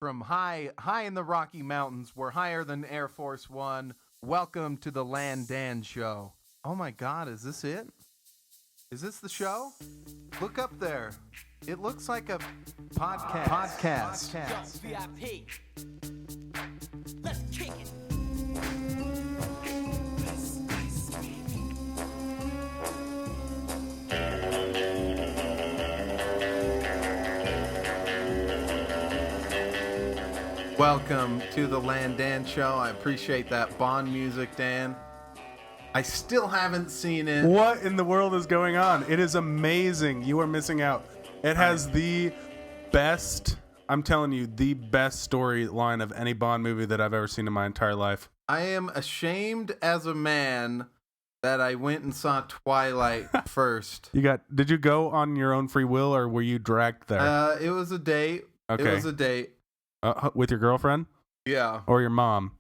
from high in the Rocky Mountains. We're higher than Air Force One. Welcome to the LanDan Show. Oh my God, is this it? Is this the show? Look up there. It looks like a podcast. Yo, VIP. Let's kick it. Welcome to the LanDan Show. I appreciate that Bond music, Dan. I still haven't seen it. What in the world is going on? It is amazing. You are missing out. It has the best, I'm telling you, the best storyline of any Bond movie that I've ever seen in my entire life. I am ashamed as a man that I went and saw Twilight first. Did you go on your own free will or were you dragged there? It was a date. Okay. It was a date. With your girlfriend? Yeah. Or your mom?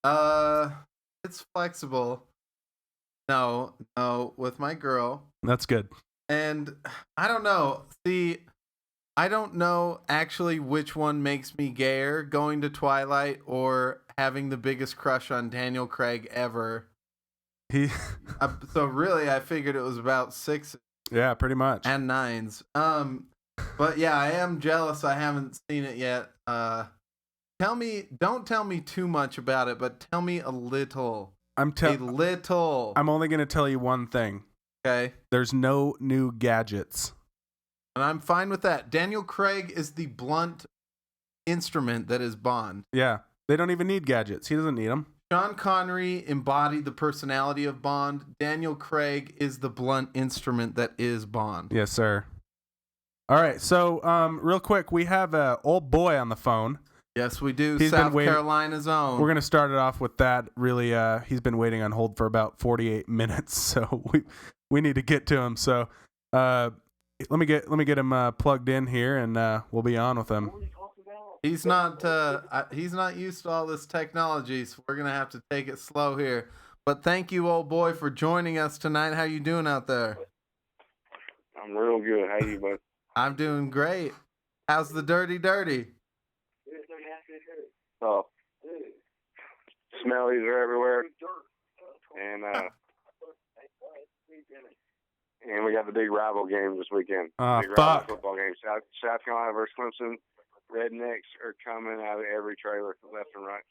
It's flexible. No, with my girl. That's good. And I don't know. See, I don't know actually which one makes me gayer, going to Twilight or having the biggest crush on Daniel Craig ever. So really, I figured it was about 6. Yeah, pretty much. And 9s. But yeah, I am jealous. I haven't seen it yet. Don't tell me too much about it, but tell me a little. I'm only going to tell you one thing. Okay. There's no new gadgets. And I'm fine with that. Daniel Craig is the blunt instrument that is Bond. Yeah. They don't even need gadgets. He doesn't need them. Sean Connery embodied the personality of Bond. Daniel Craig is the blunt instrument that is Bond. Yes, sir. All right. So, real quick, we have an old boy on the phone. Yes, we do. He's South Carolina's own. We're going to start it off with that. Really, he's been waiting on hold for about 48 minutes, so we need to get to him. So let me get him plugged in here, and we'll be on with him. He's not used to all this technology, so we're going to have to take it slow here. But thank you, old boy, for joining us tonight. How you doing out there? I'm real good. How you, bud? I'm doing great. How's the Dirty Dirty? Oh, smellies are everywhere, and we got the big rival game this weekend. Big rival Fuck. football game. South Carolina versus Clemson. Rednecks are coming out of every trailer, left and right.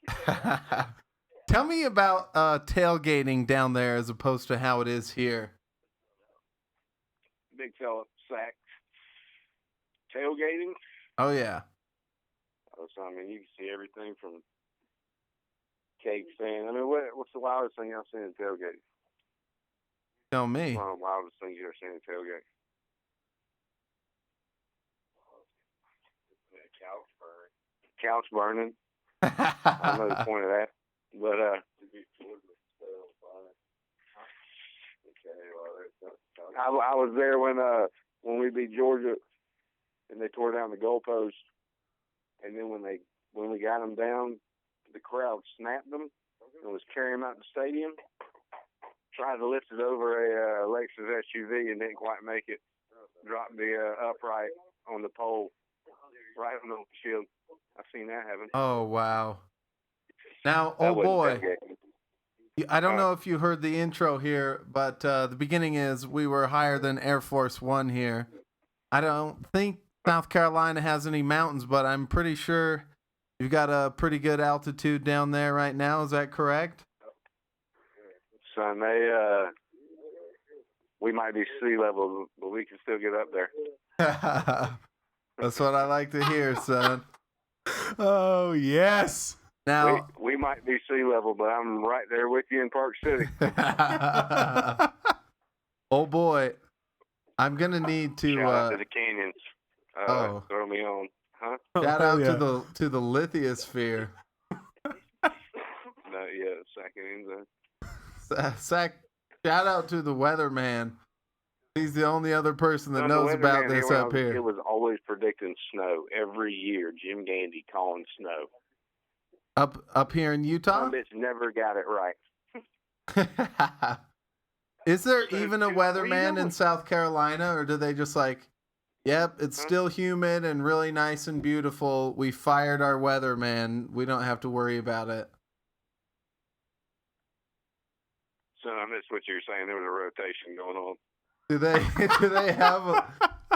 Tell me about tailgating down there as opposed to how it is here. Big fella sack. Tailgating. Oh yeah. So, I mean, you can see everything from cake stand. I mean, what's the wildest thing I've seen in tailgate? Tell me. One of the wildest things you've ever seen in tailgate. Couch burning. I don't know the point of that, but I was there when we beat Georgia, and they tore down the goalpost. And then when we got them down, the crowd snapped them and was carrying them out the stadium. Tried to lift it over a Lexus SUV and didn't quite make it. Dropped the upright on the pole, right on the shield. I've seen that happen. Oh wow. Now, oh boy. I don't know if you heard the intro here, but the beginning is we were higher than Air Force One here. I don't think South Carolina has any mountains, but I'm pretty sure you've got a pretty good altitude down there right now. Is that correct? Son, we might be sea level, but we can still get up there. That's what I like to hear, son. Oh, yes. Now we might be sea level, but I'm right there with you in Park City. Oh boy, I'm gonna need to. Shout out to the canyons. Throw me on, huh? Shout out to the lithosphere. No, yeah, second. Shout out to the weatherman. He's the only other person that knows about this up here. It was always predicting snow every year. Jim Gandy calling snow. Up here in Utah? Some bitch never got it right. Is there even a weatherman in South Carolina, or do they just like Yep, it's still humid and really nice and beautiful. We fired our weatherman. We don't have to worry about it. So I missed what you were saying. There was a rotation going on. Do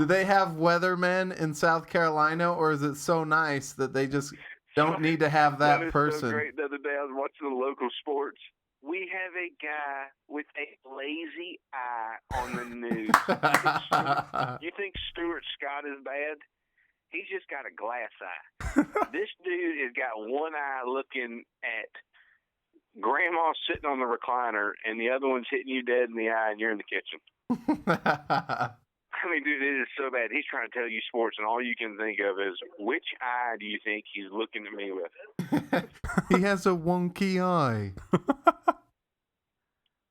they have weathermen in South Carolina, or is it so nice that they just don't need to have that person? So great. The other day I was watching the local sports. We have a guy with a lazy eye on the news. You think Stuart Scott is bad? He's just got a glass eye. This dude has got one eye looking at Grandma sitting on the recliner, and the other one's hitting you dead in the eye, and you're in the kitchen. I mean, dude, it is so bad. He's trying to tell you sports, and all you can think of is, which eye do you think he's looking at me with? He has a wonky eye.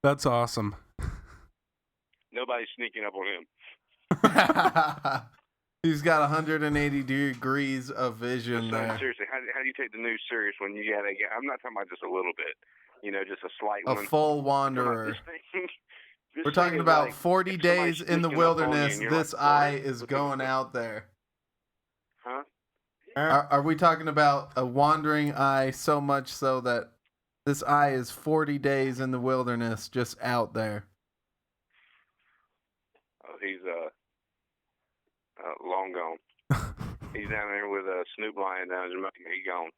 That's awesome. Nobody's sneaking up on him. He's got 180 degrees of vision there. Seriously, how do you take the news serious when you got a? I'm not talking about just a little bit. You know, just a slight one. A full wanderer. We're talking about like 40 days in the wilderness. This like, eye is going out there. Huh? Are we talking about a wandering eye so much so that this eye is 40 days in the wilderness just out there? Oh, he's long gone. He's down there with Snoop Lion down in Jamaica. He's gone.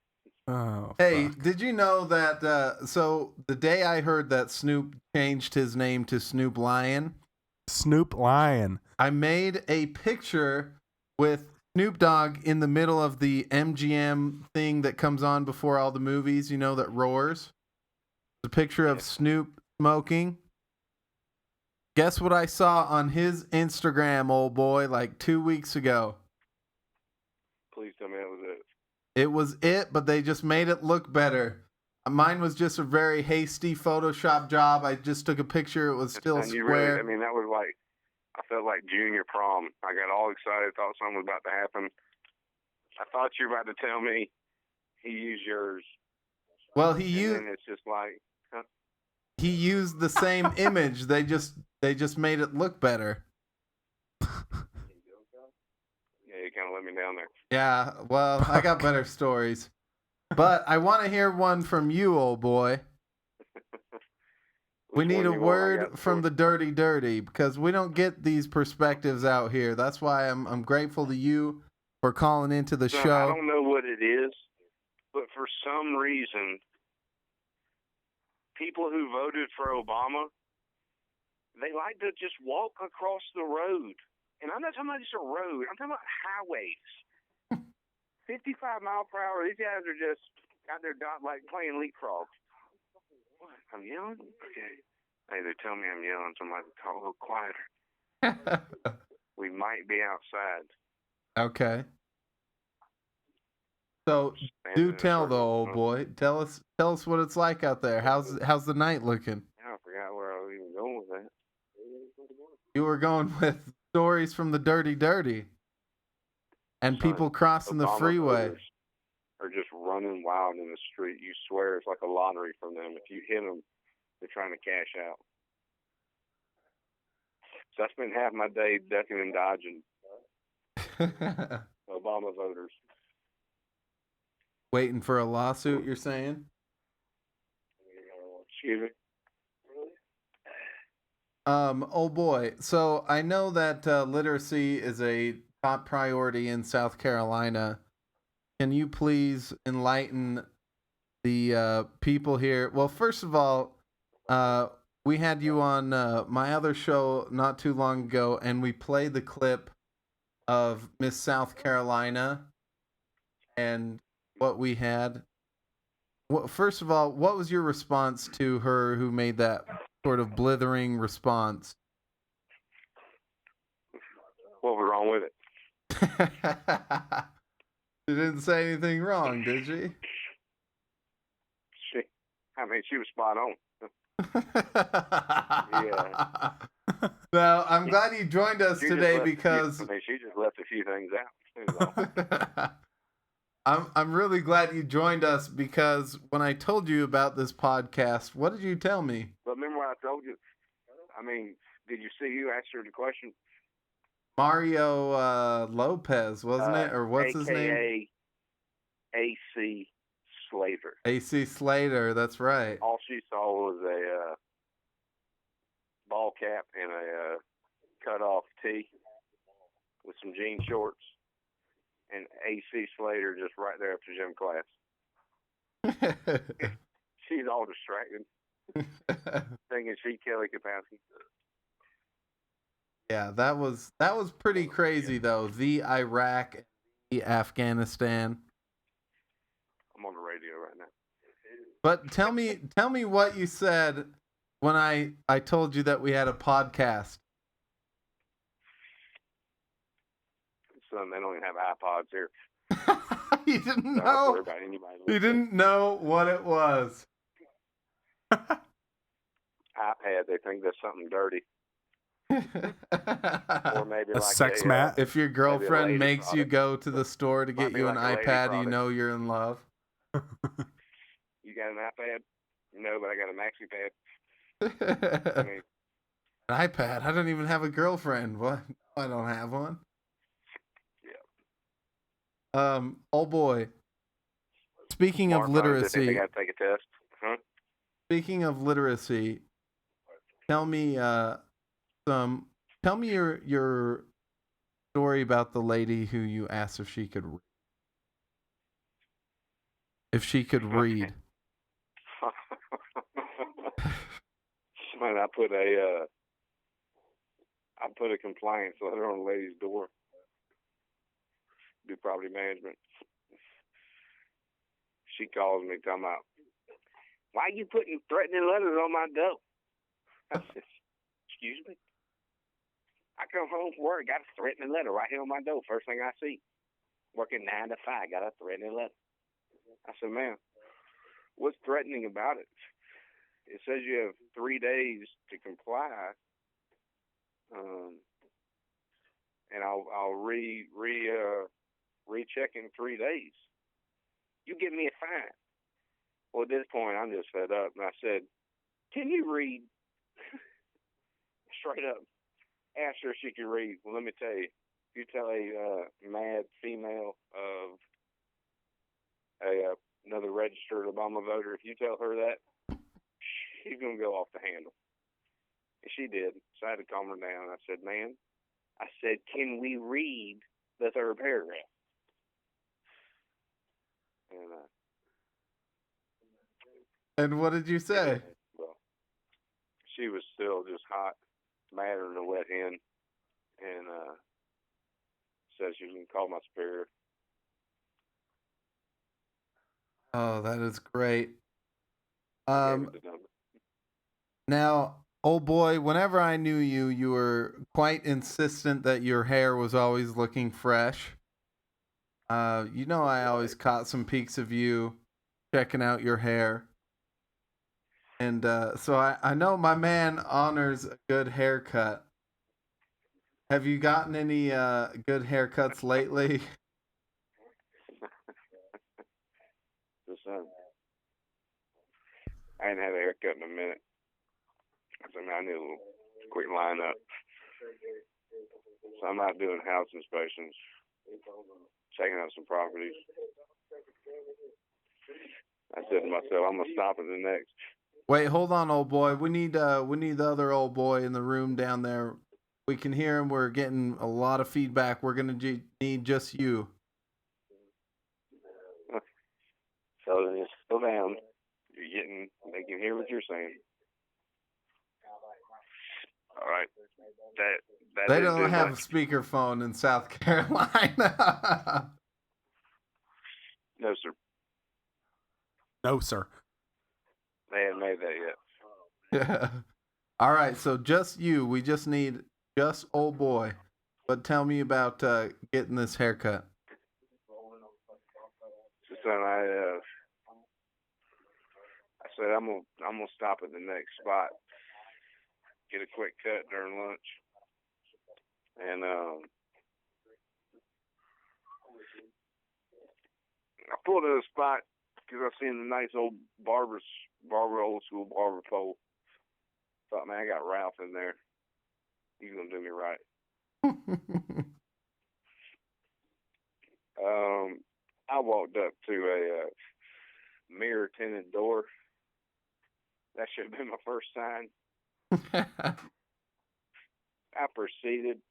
Oh, hey, fuck. Did you know that, so the day I heard that Snoop changed his name to Snoop Lion, I made a picture with Snoop Dogg in the middle of the MGM thing that comes on before all the movies, you know, that roars. A picture of Snoop smoking. Guess what I saw on his Instagram, old boy, like 2 weeks ago? Please tell me that was it. It was it, but they just made it look better. Mine was just a very hasty Photoshop job. I just took a picture. It was still square. Really, I mean, that was like, I felt like junior prom. I got all excited, thought something was about to happen. I thought you were about to tell me he used yours. Well, and it's just like, huh? He used the same image. They just made it look better. Yeah, you kind of let me down there. Yeah, well, I got better stories. But I want to hear one from you, old boy. We need a word from the Dirty Dirty because we don't get these perspectives out here. That's why I'm grateful to you for calling into the show. I don't know what it is, but for some reason, people who voted for Obama, they like to just walk across the road. And I'm not talking about just a road. I'm talking about highways. 55 mile per hour. These guys are just out there like playing leapfrog. What? I'm yelling? Okay. Hey, they're telling me I'm yelling, so I'm going to talk a little quieter. We might be outside. Okay. So do tell though, old boy. Tell us what it's like out there. How's the night looking? I forgot where I was even going with that. You were going with stories from the Dirty Dirty. And people crossing the freeway are just running wild in the street. You swear it's like a lottery from them. If you hit them, they're trying to cash out. So I spent half my day ducking and dodging Obama voters. Waiting for a lawsuit, you're saying? Excuse me? Oh boy. So I know that literacy is a top priority in South Carolina. Can you please enlighten the people here? Well, first of all, we had you on my other show not too long ago, and we played the clip of Miss South Carolina and what we had. Well, first of all, what was your response to her who made that sort of blithering response? What was wrong with it? She didn't say anything wrong, did she? She was spot on. Yeah. Now, I'm glad you joined us today because she just left a few things out. I'm really glad you joined us because when I told you about this podcast, what did you tell me? But remember what I told you? I mean, did you see who asked her the question? Mario Lopez, wasn't it? Or what's his name? AKA AC Slater. AC Slater, that's right. All she saw was a ball cap and a cut-off tee with some jean shorts, and AC Slater just right there after gym class. She's all distracted, thinking she Kelly Kapowski. Yeah, that was pretty crazy though. The Iraq, the Afghanistan. I'm on the radio right now. But tell me what you said when I told you that we had a podcast. Son, they don't even have iPods here. You didn't So I don't know. worry about anybody You listening. didn't know what it was. iPad, they think that's something dirty. Or maybe A like sex mat? If your lady girlfriend makes you product. go to the store to Might get be you like an a lady iPad, you product. know you're in love. You got an iPad? No, but I got a maxi pad. I An mean, iPad? I don't even have a girlfriend. What? I don't have one. yeah. Oh boy. Speaking of Smartphones, they think literacy, they got to take a test. Huh? speaking of literacy, tell me your story about the lady who you asked if she could read. Man, I put a compliance letter on the lady's door. Do property management. She calls me talking about, why you putting threatening letters on my door? I said, excuse me? I come home from work, got a threatening letter right here on my door. First thing I see. Working 9 to 5, got a threatening letter. I said, ma'am, what's threatening about it? It says you have 3 days to comply, and I'll recheck in 3 days. You give me a fine. Well, at this point, I'm just fed up, and I said, can you read? Straight up. Asked her if she could read. Well, let me tell you, if you tell a mad female of another registered Obama voter, if you tell her that, she's going to go off the handle. And she did. So I had to calm her down. I said, ma'am, I said, can we read the third paragraph? And what did you say? Well, she was still just hot, madder than a wet hen, and said she was going to call my superior. Oh, that is great. I gave her the number. Now, oh boy, whenever I knew you, you were quite insistent that your hair was always looking fresh. You know, I always caught some peeks of you checking out your hair. And so I know my man honors a good haircut. Have you gotten any good haircuts lately? I ain't had a haircut in a minute. So I need a little quick lineup. So I'm out doing house inspections, checking out some properties. I said to myself, I'm gonna stop at the next. Wait, hold on, old boy. We need the other old boy in the room down there. We can hear him. We're getting a lot of feedback. We're gonna need just you. So just slow down. They can hear what you're saying. All right. That They didn't don't do have much. a speakerphone in South Carolina. No, sir. No, sir. They haven't made that yet. Yeah. All right, so just you. We just need just old boy. But tell me about getting this haircut. So son, I said I'm gonna stop at the next spot, get a quick cut during lunch, and I pulled at a spot because I seen the nice old old school barber pole. Thought, man, I got Ralph in there. He's gonna do me right. I walked up to a mirror tinted door. That should have been my first sign. I proceeded.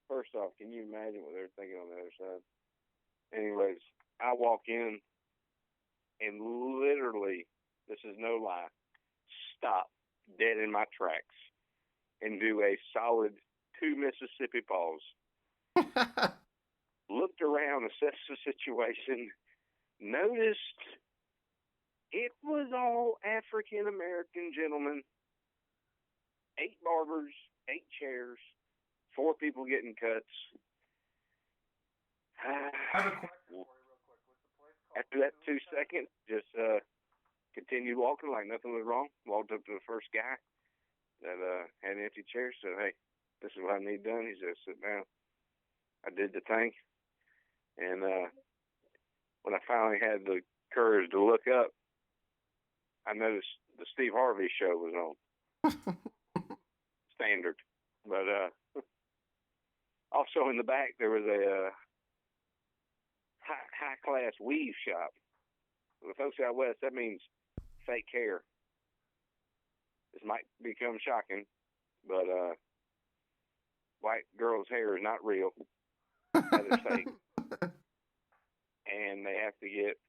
First off, can you imagine what they're thinking on the other side? Anyways, I walk in and literally, this is no lie, stop dead in my tracks and do a solid 2 Mississippi pause. Looked around, assessed the situation, noticed it was all African American gentlemen, 8 barbers, 8 chairs, 4 people getting cuts. I have a question for you real quick. Was the place called After that 2 seconds, just continued walking like nothing was wrong. Walked up to the first guy that had an empty chair, said, "Hey, this is what I need done." He said, "Sit down." I did the thing. And when I finally had the courage to look up, I noticed the Steve Harvey show was on. Standard. But also in the back, there was a high-class weave shop. For the folks out west, that means fake hair. This might become shocking, but white girls' hair is not real. That is fake. And they have to get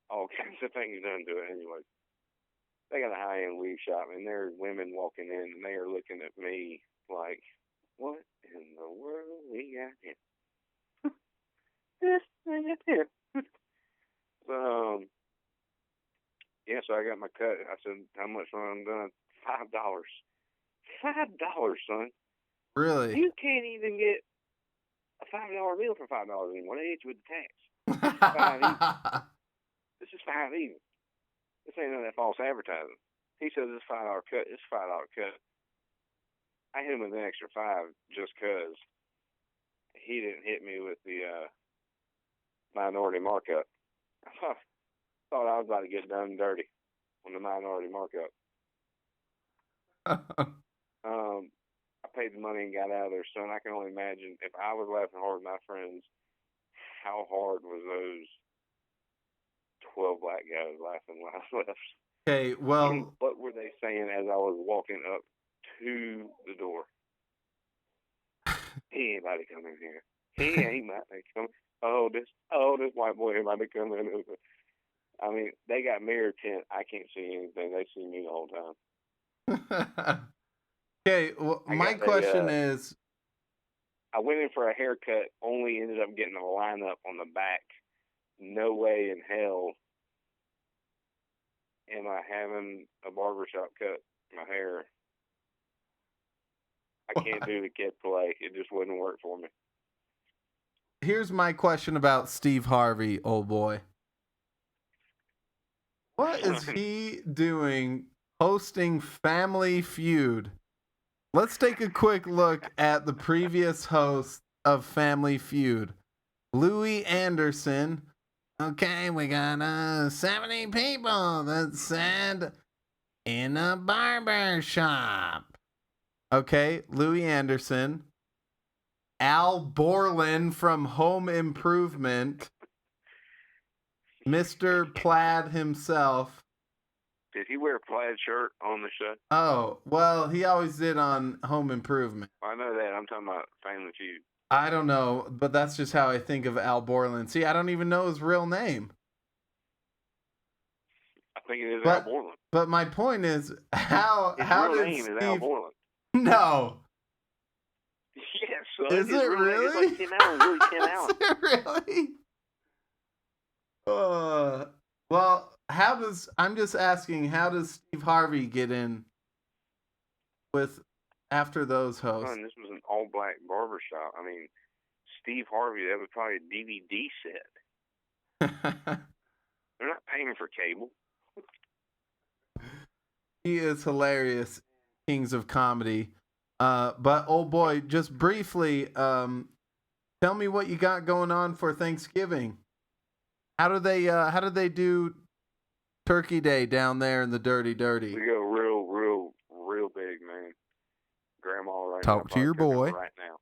all kinds of things done to it anyway. They got a high-end weave shop, and there are women walking in, and they are looking at me like, what in the world we got here? This thing up here. Yeah, so I got my cut. I said, how much, son? I'm done. $5. $5, son. Really? You can't even get a $5 meal for $5 anymore. They hit you with the tax. This is $5 even. This ain't none of that false advertising. He says it's $5 cut. It's $5 cut. I hit him with an extra $5 just because he didn't hit me with the minority markup. I thought I was about to get done dirty on the minority markup. I paid the money and got out of there, son. I can only imagine if I was laughing hard with my friends, how hard was those 12 black guys laughing when I left? Okay, well, And what were they saying as I was walking up to the door? He ain't about to come in here. He ain't about to come. Oh, this white boy ain't about to come in. I mean, they got mirror tint. I can't see anything. They see me the whole time. okay, well, my question is, I went in for a haircut, only ended up getting a lineup on the back. No way in hell am I having a barbershop cut my hair. I can't do the kid play. It just wouldn't work for me. here's my question about Steve Harvey, old boy. What is he doing hosting Family Feud? Let's take a quick look at the previous host of Family Feud. Louis Anderson. Okay, we got 70 people that said in a barber shop. Okay, Louis Anderson. Al Borland from Home Improvement. Mr. Plaid himself. Did he wear a plaid shirt on the show? Oh, well, he always did on Home Improvement. I know that. I'm talking about Family Feud. I don't know, but that's just how I think of Al Borland. See, I don't even know his real name. I think it is Al Borland. But my point is, how His how real did name Steve... is Al Borland. No. Yes, son. Is it really? It's like Tim Allen. Really Tim Allen. Is it really? Well, I'm just asking, how does Steve Harvey get in with after those hosts? Son, this was an all-black barbershop. I mean, Steve Harvey, that was probably a DVD set. They're not paying for cable. He is hilarious, Kings of Comedy. But old boy, just briefly, tell me what you got going on for Thanksgiving. How do they do Turkey Day down there in the Dirty Dirty? We go real big, man. Grandma right Talk to your boy. Right now.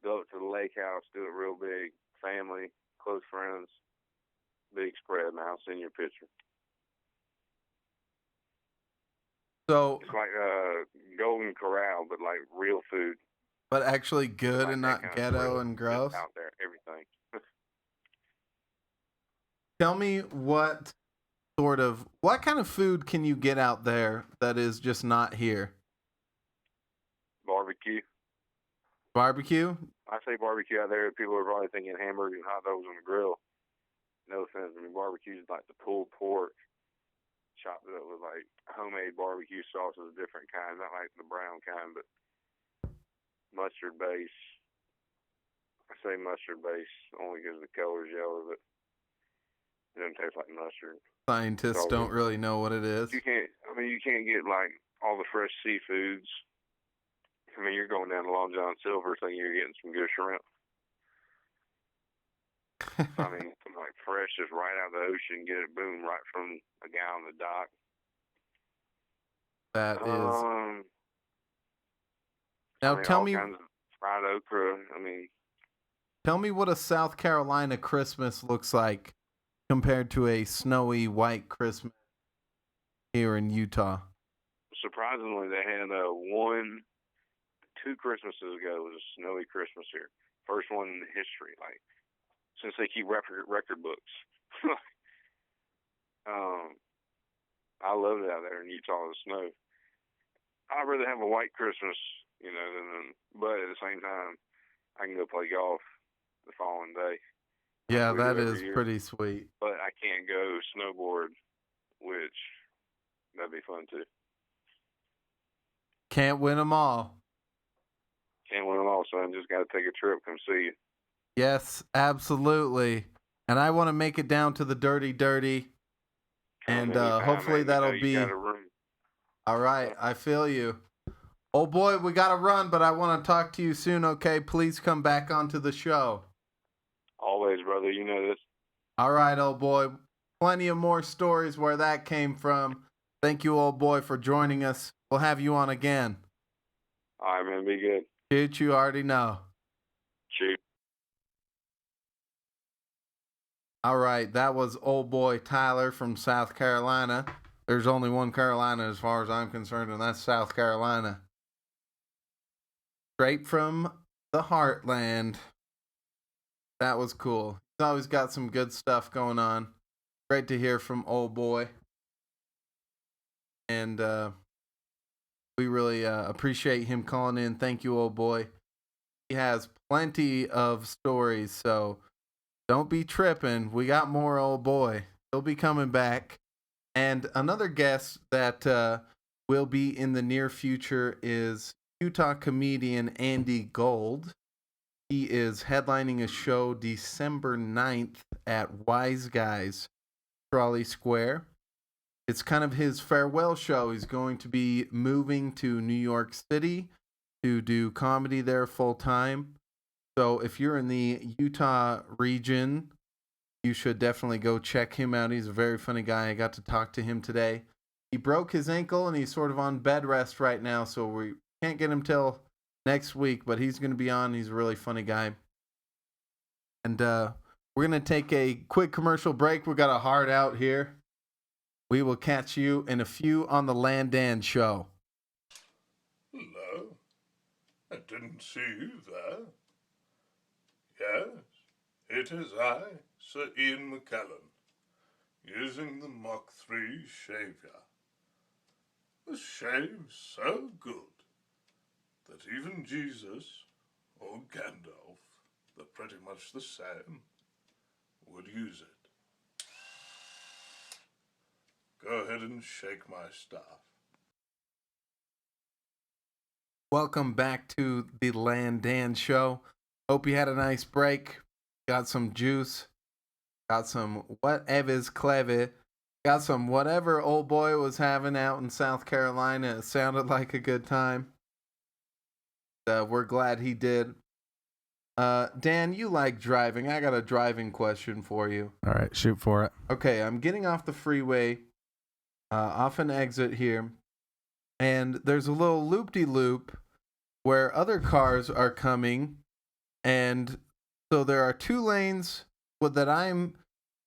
Go up to the lake house, do it real big. Family, close friends, big spread, man. I'll send you a picture. So it's like Golden Corral, but like real food. But actually good like and not ghetto and gross. Out there, everything. Tell me what kind of food can you get out there that is just not here? Barbecue. Barbecue? I say barbecue out there. People are probably thinking hamburgers and hot dogs on the grill. No offense. I mean, barbecue is like the pulled pork, chopped up with like homemade barbecue sauces, different kinds, not like the brown kind, but mustard base. I say mustard base only because the color's yellow, but it doesn't taste like mustard. Scientists don't really know what it is. You can't get like all the fresh seafoods. I mean, you're going down to Long John Silver thinking you're getting some good shrimp. I mean, like fresh, just right out of the ocean, get it, boom, right from a guy on the dock. That is. Now tell me. Kinds of fried okra. I mean. Tell me what a South Carolina Christmas looks like compared to a snowy white Christmas here in Utah. Surprisingly, they had 2 Christmases ago was a snowy Christmas here. First one in history, like since they keep record books. I love it out there in Utah, the snow. I'd rather have a white Christmas, but at the same time, I can go play golf the following day. Yeah, that is pretty sweet. But I can't go snowboard, which that'd be fun too. Can't win them all. Can't win them all, son. Just got to take a trip, come see you. Yes, absolutely. And I want to make it down to the Dirty Dirty. And hopefully that'll be... All right, I feel you. Oh boy, we got to run, but I want to talk to you soon, okay? Please come back onto the show. Always, brother. You know this. All right, old boy. Plenty of more stories where that came from. Thank you, old boy, for joining us. We'll have you on again. All right, man. Be good. Shoot, you already know. Shoot. All right, that was old boy Tyler from South Carolina. There's only one Carolina as far as I'm concerned, and that's South Carolina. Straight from the heartland. That was cool. He's always got some good stuff going on. Great to hear from old boy. And we really appreciate him calling in. Thank you, old boy. He has plenty of stories, so don't be tripping. We got more, old boy. He'll be coming back. And another guest that will be in the near future is Utah comedian Andy Gold. He is headlining a show December 9th at Wise Guys, Trolley Square. It's kind of his farewell show. He's going to be moving to New York City to do comedy there full time. So if you're in the Utah region, you should definitely go check him out. He's a very funny guy. I got to talk to him today. He broke his ankle and he's sort of on bed rest right now, so we can't get him till next week, but he's going to be on. He's a really funny guy. And we're going to take a quick commercial break. We got a hard out here. We will catch you in a few on the LanDan Show. Hello. I didn't see you there. Yes, it is I, Sir Ian McKellan, using the Mach 3 shaver. The shave's so good that even Jesus or Gandalf, they're pretty much the same, would use it. Go ahead and shake my staff. Welcome back to the LanDan Show. Hope you had a nice break. Got some juice. Got some whatever's clever. Got some whatever old boy was having out in South Carolina. It sounded like a good time. We're glad he did. Dan, you like driving. I got a driving question for you. All right, shoot for it. Okay, I'm getting off the freeway, off an exit here, and there's a little loop-de-loop where other cars are coming, and so there are 2 lanes that I'm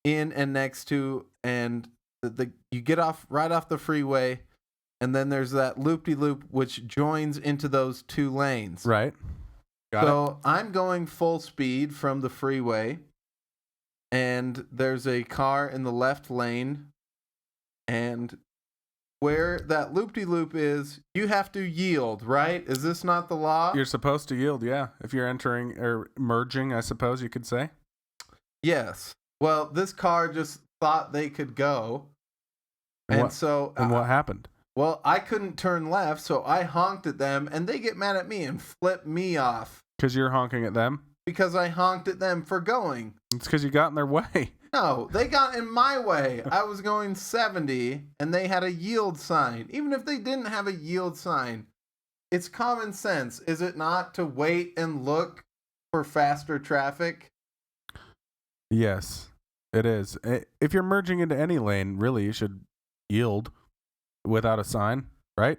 in and next to, and you get off right off the freeway, and then there's that loop-de-loop which joins into those 2 lanes. Right. Got it. I'm going full speed from the freeway, and there's a car in the left lane, and where that loop-de-loop is, you have to yield, right? Is this not the law? You're supposed to yield, yeah. If you're entering or merging, I suppose you could say. Yes. Well, this car just thought they could go. And what happened? Well, I couldn't turn left, so I honked at them, and they get mad at me and flip me off. Because you're honking at them? Because I honked at them for going. It's because you got in their way. No, they got in my way. I was going 70, and they had a yield sign. Even if they didn't have a yield sign, it's common sense, is it not, to wait and look for faster traffic? Yes, it is. If you're merging into any lane, really, you should yield without a sign, right?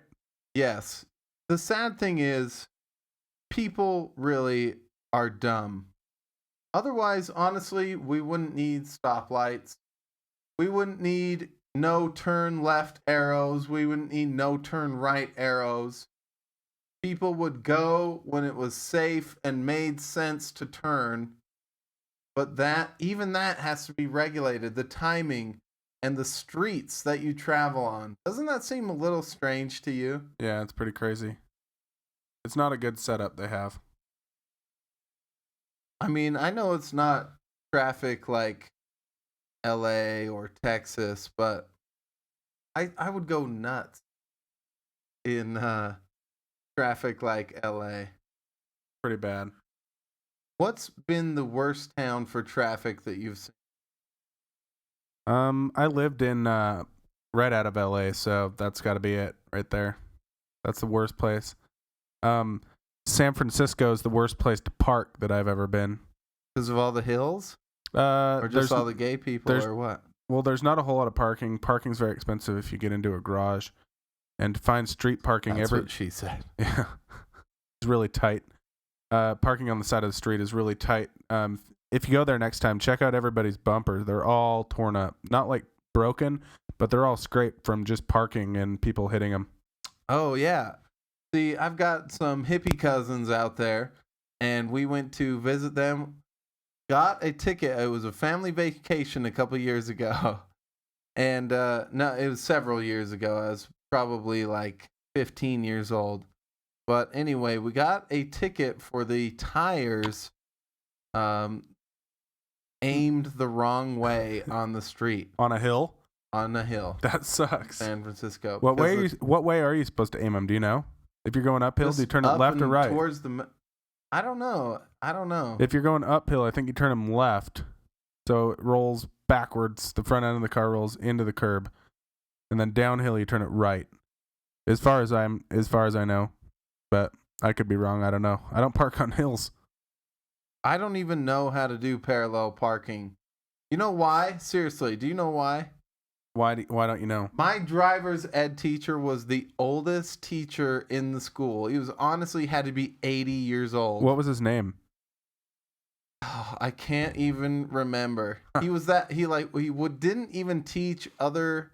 Yes. The sad thing is, people really are dumb. Otherwise, honestly, we wouldn't need stoplights. We wouldn't need no turn left arrows. We wouldn't need no turn right arrows. People would go when it was safe and made sense to turn. But even that has to be regulated. The timing and the streets that you travel on. Doesn't that seem a little strange to you? Yeah, it's pretty crazy. It's not a good setup they have. I mean, I know it's not traffic like LA or Texas, but I would go nuts in traffic like LA. Pretty bad. What's been the worst town for traffic that you've seen? I lived in right out of LA, so that's got to be it right there. That's the worst place. San Francisco is the worst place to park that I've ever been. Because of all the hills? Or just all the gay people, or what? Well, there's not a whole lot of parking. Parking's very expensive if you get into a garage. And to find street parking... That's what she said. Yeah. It's really tight. Parking on the side of the street is really tight. If you go there next time, check out everybody's bumpers. They're all torn up. Not like broken, but they're all scraped from just parking and people hitting them. Oh, yeah. See, I've got some hippie cousins out there, and we went to visit them. Got a ticket. It was a family vacation a couple years ago. And no, it was several years ago. I was probably like 15 years old. But anyway, we got a ticket for the tires aimed the wrong way on the street. On a hill? On a hill. That sucks. San Francisco. What way are you supposed to aim them? Do you know? If you're going uphill, do you turn it left or right? Towards I don't know. If you're going uphill, I think you turn them left. So it rolls backwards. The front end of the car rolls into the curb. And then downhill, you turn it right. As far as I know. But I could be wrong. I don't know. I don't park on hills. I don't even know how to do parallel parking. You know why? Seriously, do you know why? Why don't you know? My driver's ed teacher was the oldest teacher in the school. He was honestly had to be 80 years old. What was his name? Oh, I can't even remember. He didn't even teach other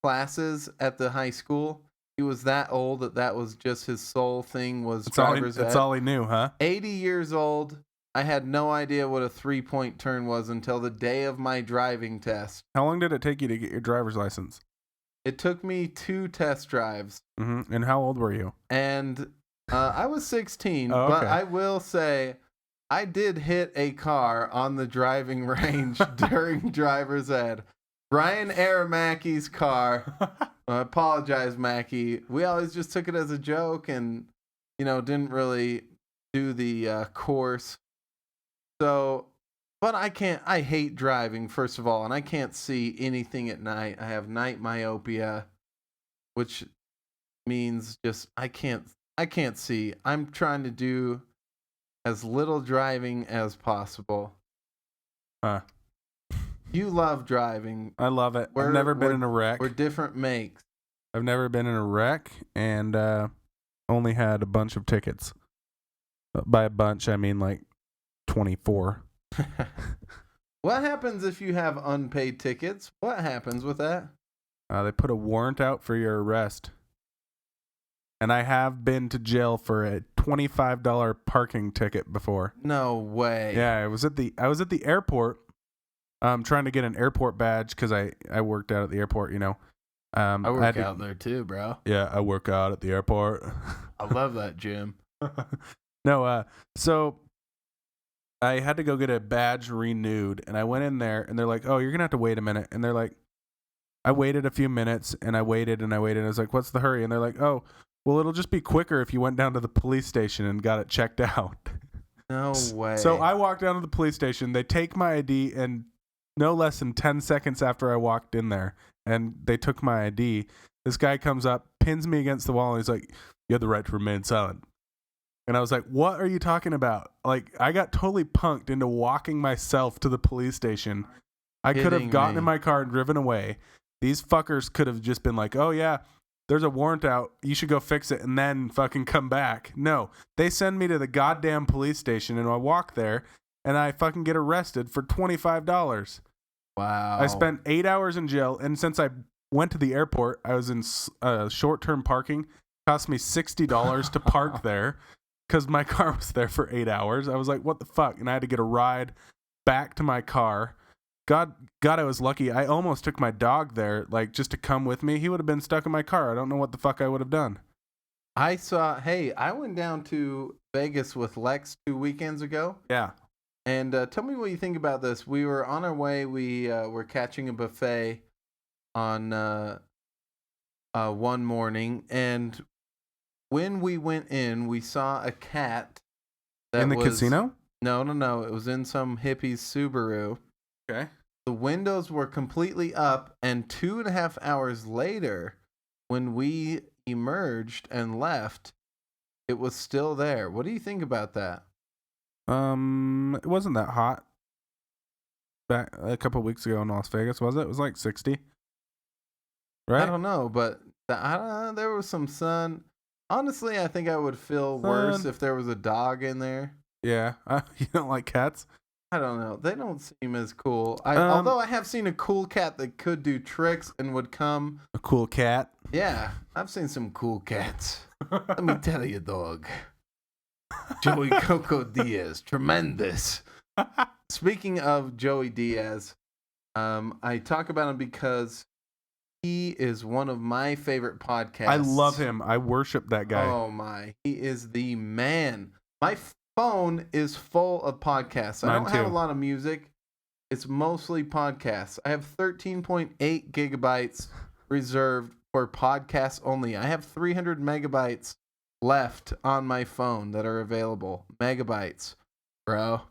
classes at the high school. He was that old that was just his sole thing was driver's ed. That's all he knew, huh? 80 years old. I had no idea what a 3-point turn was until the day of my driving test. How long did it take you to get your driver's license? It took me 2 test drives. Mm-hmm. And how old were you? And I was 16, oh, okay. But I will say I did hit a car on the driving range during driver's ed. Brian Aramacki's car. I apologize, Mackie. We always just took it as a joke and, didn't really do the course. So, but I hate driving, first of all, and I can't see anything at night. I have night myopia, which means just I can't see. I'm trying to do as little driving as possible. Huh. You love driving. I love it. I've never been in a wreck. We're different makes. I've never been in a wreck and only had a bunch of tickets. By a bunch, I mean like 24. What happens if you have unpaid tickets? What happens with that? They put a warrant out for your arrest. And I have been to jail for a $25 parking ticket before. No way. Yeah, I was at the airport, trying to get an airport badge because I worked out at the airport, you know. I work out there too, bro. Yeah, I work out at the airport. I love that gym. No, so I had to go get a badge renewed, and I went in there, and they're like, "Oh, you're gonna have to wait a minute." And they're like, I waited a few minutes, and I waited, and I waited. And I was like, "What's the hurry?" And they're like, "Oh, well, it'll just be quicker if you went down to the police station and got it checked out." No way. So I walked down to the police station. They take my ID, and no less than 10 seconds after I walked in there, and they took my ID, this guy comes up, pins me against the wall, and he's like, "You have the right to remain silent." And I was like, "What are you talking about?" Like, I got totally punked into walking myself to the police station. I could have gotten in my car and driven away. These fuckers could have just been like, "Oh, yeah, there's a warrant out. You should go fix it and then fucking come back." No, they send me to the goddamn police station, and I walk there, and I fucking get arrested for $25. Wow. I spent 8 hours in jail, and since I went to the airport, I was in short-term parking. Cost me $60 to park there because my car was there for 8 hours. I was like, what the fuck? And I had to get a ride back to my car. God, I was lucky. I almost took my dog there, like, just to come with me. He would have been stuck in my car. I don't know what the fuck I would have done. I went down to Vegas with Lex 2 weekends ago. Yeah. And tell me what you think about this. We were on our way. We were catching a buffet on one morning. And when we went in, we saw a cat. In the casino? No. It was in some hippie's Subaru. Okay. The windows were completely up. And 2.5 hours later, when we emerged and left, it was still there. What do you think about that? It wasn't that hot back a couple of weeks ago in Las Vegas, was it? It was like 60. Right? I don't know, but there was some sun. Honestly, I think I would feel worse if there was a dog in there. Yeah. You don't like cats? I don't know. They don't seem as cool. Although I have seen a cool cat that could do tricks and would come. A cool cat? Yeah, I've seen some cool cats. Let me tell you, dog. Joey Coco Diaz, tremendous. Speaking of Joey Diaz, I talk about him because he is one of my favorite podcasts. I love him. I worship that guy. Oh my, he is the man. My phone is full of podcasts. I don't have a lot of music. It's mostly podcasts. I have 13.8 gigabytes reserved for podcasts only. I have 300 megabytes left on my phone that are available. Megabytes, bro.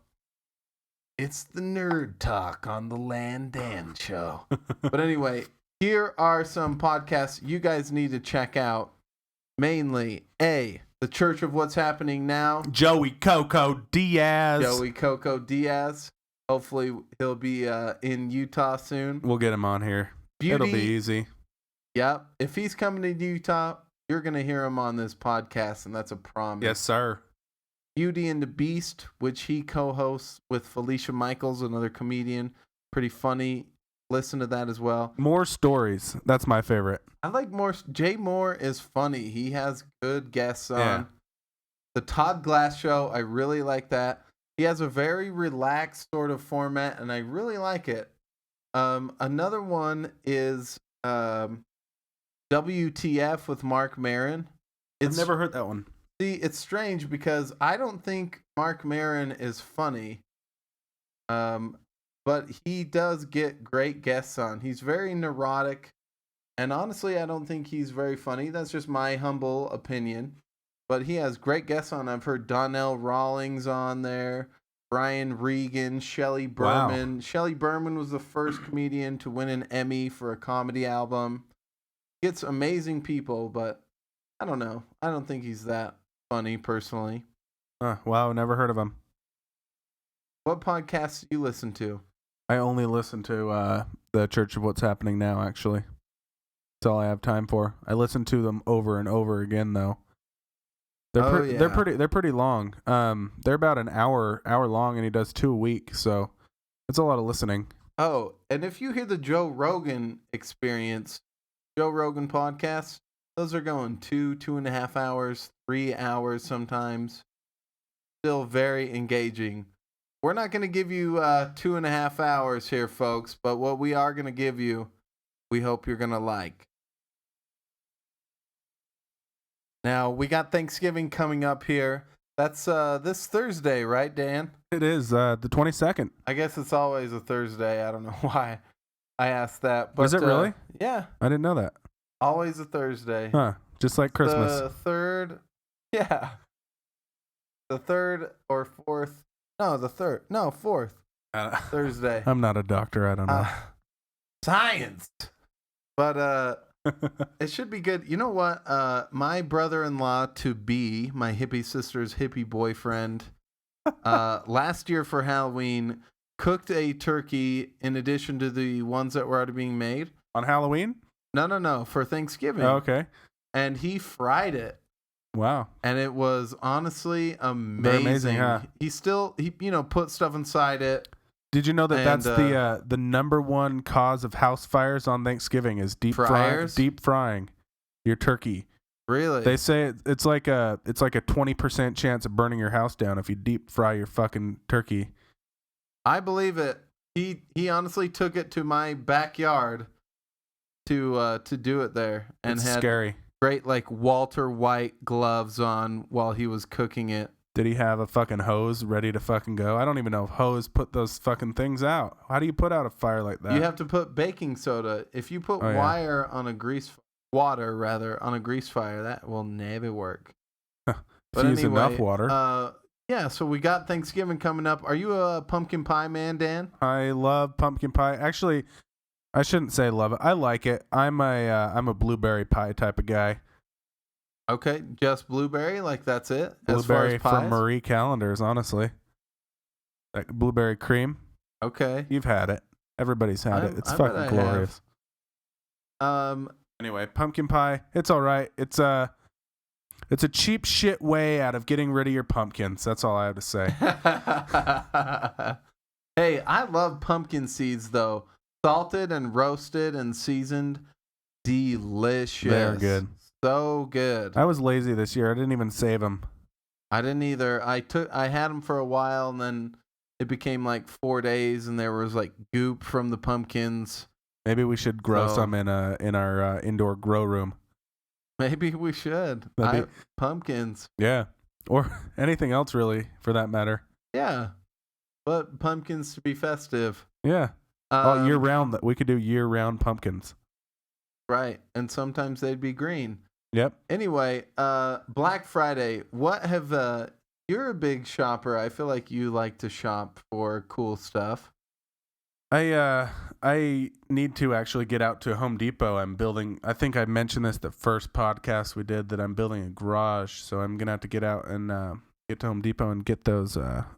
It's the nerd talk on the LanDan Show. But anyway, here are some podcasts you guys need to check out. Mainly, The Church of What's Happening Now. Joey Coco Diaz. Hopefully he'll be in Utah soon. We'll get him on here. It'll be easy. Yep. If he's coming to Utah, you're going to hear him on this podcast, and that's a promise. Yes, sir. Beauty and the Beast, which he co-hosts with Felicia Michaels, another comedian. Pretty funny. Listen to that as well. More Stories. That's my favorite. I like more. Jay Moore is funny. He has good guests on. Yeah. The Todd Glass Show, I really like that. He has a very relaxed sort of format, and I really like it. Another one is WTF with Mark Maron. I've never heard that one. See, it's strange because I don't think Mark Maron is funny. But he does get great guests on. He's very neurotic. And honestly, I don't think he's very funny. That's just my humble opinion. But he has great guests on. I've heard Donnell Rawlings on there, Brian Regan, Shelley Berman. Wow. Shelley Berman was the first comedian to win an Emmy for a comedy album. Gets amazing people, but I don't know. I don't think he's that funny personally. Wow, never heard of him. What podcasts do you listen to? I only listen to The Church of What's Happening Now, actually. That's all I have time for. I listen to them over and over again, though. They're pretty long. They're about an hour long, and he does 2 a week, so it's a lot of listening. Oh, and if you hear the Joe Rogan Experience, Joe Rogan podcasts, those are going 2.5 hours, 3 hours sometimes. Still very engaging. We're not going to give you 2.5 hours here, folks, but what we are going to give you, we hope you're going to like. Now, we got Thanksgiving coming up here. That's this Thursday, right, Dan? It is the 22nd. I guess it's always a Thursday. I don't know why I asked that. But, is it really? Yeah. I didn't know that. Always a Thursday. Huh. Just like Christmas. The third. Yeah. The third or fourth. No, the third. No, fourth. Thursday. I'm not a doctor. I don't know. Science. But it should be good. You know what? My brother-in-law to be, my hippie sister's hippie boyfriend, last year for Halloween cooked a turkey in addition to the ones that were already being made. On Halloween? No, for Thanksgiving. Oh, okay. And he fried it. Wow. And it was honestly amazing. Very amazing, huh? He put stuff inside it. Did you know that that's the number one cause of house fires on Thanksgiving is deep frying your turkey. Really? They say it's like a 20% chance of burning your house down if you deep fry your fucking turkey. I believe it. He honestly took it to my backyard to do it there, and it's had scary. Great like Walter White gloves on while he was cooking it. Did he have a fucking hose ready to fucking go? I don't even know if hose put those fucking things out. How do you put out a fire like that? You have to put baking soda. If you put water on a grease fire, that will never work. If you use enough water. Yeah, so we got Thanksgiving coming up. Are you a pumpkin pie man, Dan? I love pumpkin pie. Actually, I shouldn't say love it. I like it. I'm a blueberry pie type of guy. Okay, just blueberry, like that's it. Blueberry as far as from Marie Callender's, honestly. That blueberry cream. Okay, you've had it. Everybody's had it. It's fucking glorious. Anyway, pumpkin pie. It's all right. It's a cheap shit way out of getting rid of your pumpkins. That's all I have to say. Hey, I love pumpkin seeds though. Salted and roasted and seasoned, delicious. They're good. So good. I was lazy this year. I didn't even save them. I didn't either. I had them for a while, and then it became like 4 days, and there was like goop from the pumpkins. Maybe we should grow some in our indoor grow room. Maybe we should. Pumpkins. Yeah, or anything else really, for that matter. Yeah, but pumpkins to be festive. Yeah. Year round. We could do year round pumpkins. Right, and sometimes they'd be green. Yep. Anyway, Black Friday. What have you're a big shopper. I feel like you like to shop for cool stuff. I need to actually get out to Home Depot. I'm building. I think I mentioned this the first podcast we did that I'm building a garage, so I'm gonna have to get out and get to Home Depot and get those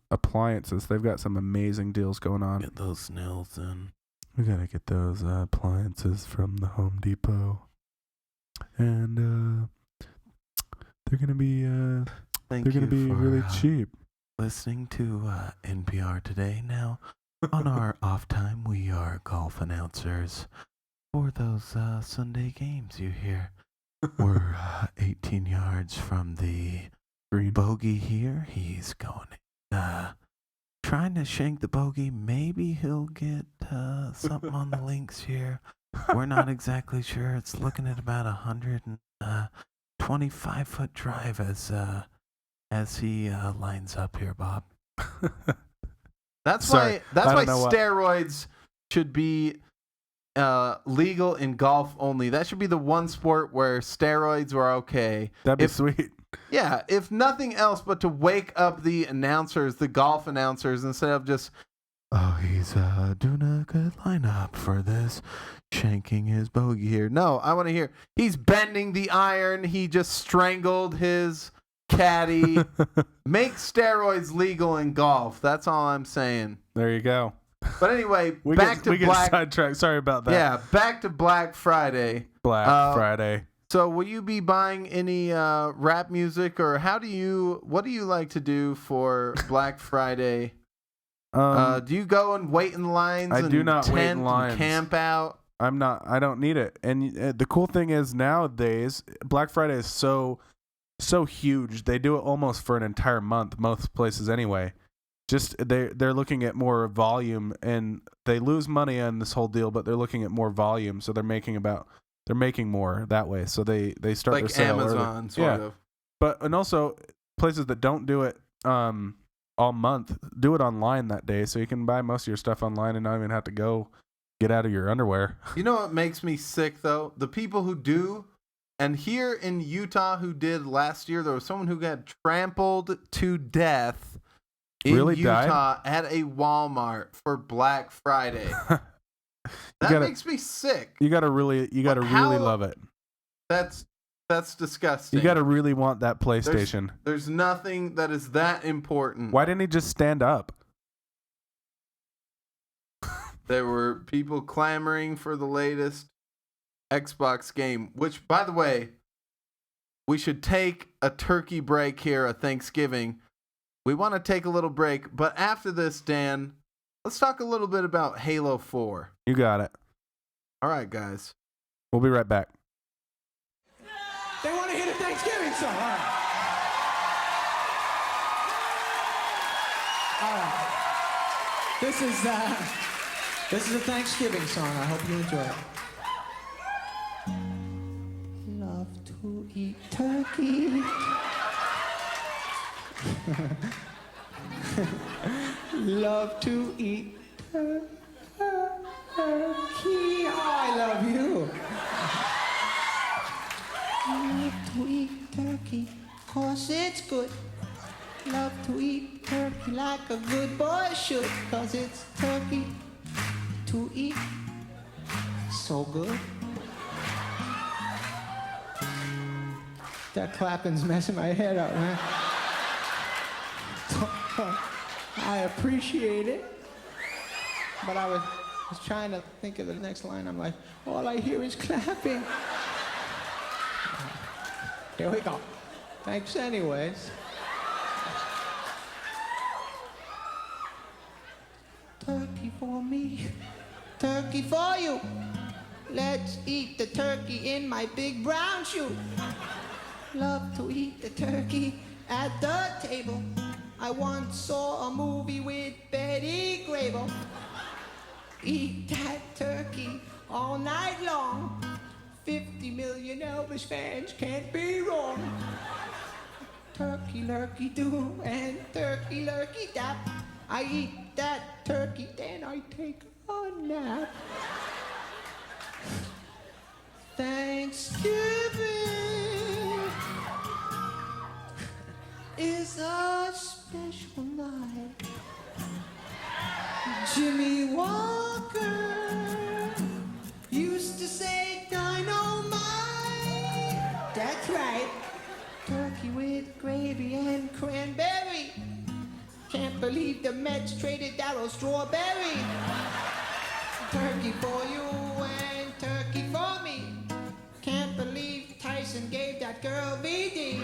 appliances. They've got some amazing deals going on. Get those nails in. We gotta get those appliances from the Home Depot, and they're gonna be really cheap. Listening to NPR today. Now, on our off time, we are golf announcers for those Sunday games. You hear, we're 18 yards from the green bogey here. He's going. Trying to shank the bogey. Maybe he'll get something on the links here. We're not exactly sure. It's looking at about 125-foot drive as he lines up here, Bob. That's why steroids should be legal in golf only. That should be the one sport where steroids were okay. That'd be sweet. Yeah, if nothing else but to wake up the announcers, the golf announcers, instead of just, oh, he's doing a good lineup for this, shanking his bogey here. No, I want to hear, he's bending the iron, he just strangled his caddy. Make steroids legal in golf. That's all I'm saying. There you go. But anyway, we get sidetracked. Sorry about that. Yeah, back to Black Friday. Black Friday. So will you be buying any rap music, or what do you like to do for Black Friday? Do you go and wait in lines? I do not wait in and lines. camp out? I don't need it. And the cool thing is nowadays, Black Friday is so huge. They do it almost for an entire month, most places anyway. Just they're looking at more volume, and they lose money on this whole deal, but they're looking at more volume, so they're making more that way. So they start Like their sale Amazon, early. sort of. And also places that don't do it all month, do it online that day, so you can buy most of your stuff online and not even have to go get out of your underwear. You know what makes me sick though? The people who do, and here in Utah who did last year, there was someone who got trampled to death in Utah at a Walmart for Black Friday. That makes me sick. You gotta really love it. That's disgusting. You gotta really want that PlayStation. There's nothing that is that important. Why didn't he just stand up? There were people clamoring for the latest Xbox game, which, by the way, we should take a turkey break here at Thanksgiving. We want to take a little break, but after this, Dan, let's talk a little bit about Halo 4. You got it. All right, guys. We'll be right back. They want to hear the Thanksgiving song. All right. This is a Thanksgiving song. I hope you enjoy it. Love to eat turkey. Love to eat turkey. I love you. Love to eat turkey, 'cause it's good. Love to eat turkey like a good boy should, 'cause it's turkey to eat. So good. That clapping's messing my head up, man. I appreciate it, but I was trying to think of the next line. I'm like, all I hear is clapping. Here we go. Thanks anyways. Turkey for me, turkey for you. Let's eat the turkey in my big brown shoe. Love to eat the turkey at the table. I once saw a movie with Betty Grable. Eat that turkey all night long. 50 million Elvis fans can't be wrong. Turkey lurkey do and turkey lurkey dap. I eat that turkey, then I take a nap. Thanksgiving is a special night. Jimmy Walker used to say dynamite. That's right. Turkey with gravy and cranberry. Can't believe the Mets traded Darryl Strawberry. Turkey for you and turkey for me. Can't believe Tyson gave that girl BD.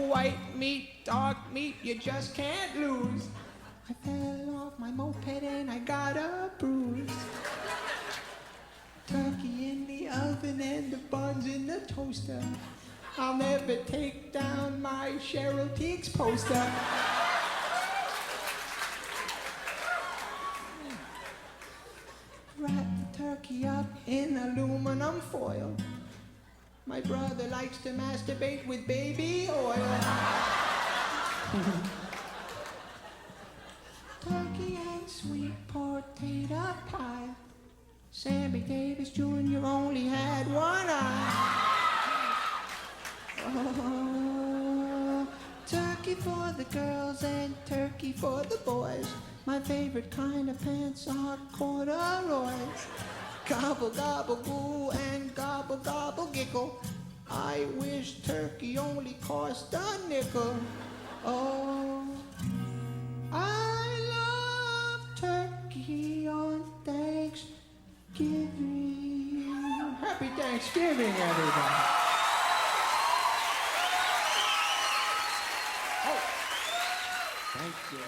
White meat, dark meat, you just can't lose. I fell off my moped and I got a bruise. Turkey in the oven and the buns in the toaster. I'll never take down my Cheryl Teagues poster. Wrap the turkey up in aluminum foil. My brother likes to masturbate with baby oil. Turkey and sweet potato pie. Sammy Davis Jr. only had one eye. Oh, turkey for the girls and turkey for the boys. My favorite kind of pants are corduroys. Gobble, gobble, goo, and gobble, gobble, giggle. I wish turkey only cost a nickel. Oh, I love turkey Thanksgiving, everybody. Oh, thank you.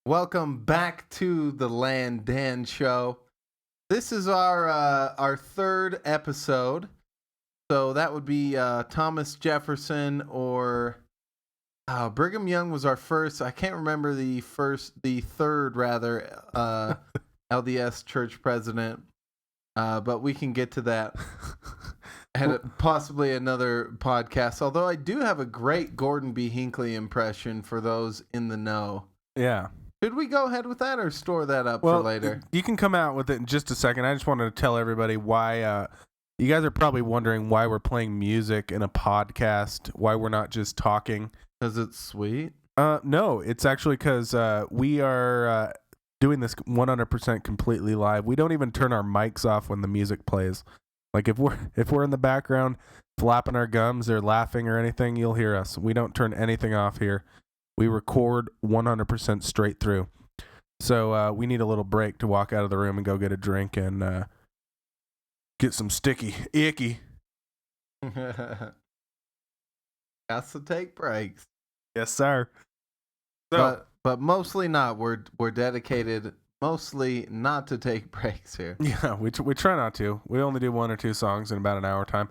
Welcome back to the LanDan Show. This is our third episode, so that would be Thomas Jefferson or Brigham Young was our first. I can't remember the third rather LDS church president, but we can get to that at possibly another podcast. Although I do have a great Gordon B. Hinckley impression for those in the know. Yeah. Should we go ahead with that or store that up for later? You can come out with it in just a second. I just wanted to tell everybody why. You guys are probably wondering why we're playing music in a podcast, why we're not just talking. Because it's sweet? No, it's actually because we are doing this 100% completely live. We don't even turn our mics off when the music plays. Like if we're in the background flapping our gums or laughing or anything, you'll hear us. We don't turn anything off here. We record 100% straight through. So we need a little break to walk out of the room and go get a drink and get some icky. Got to take breaks. Yes, sir. So, but mostly not. We're dedicated mostly not to take breaks here. Yeah, we try not to. We only do 1 or 2 songs in about an hour time.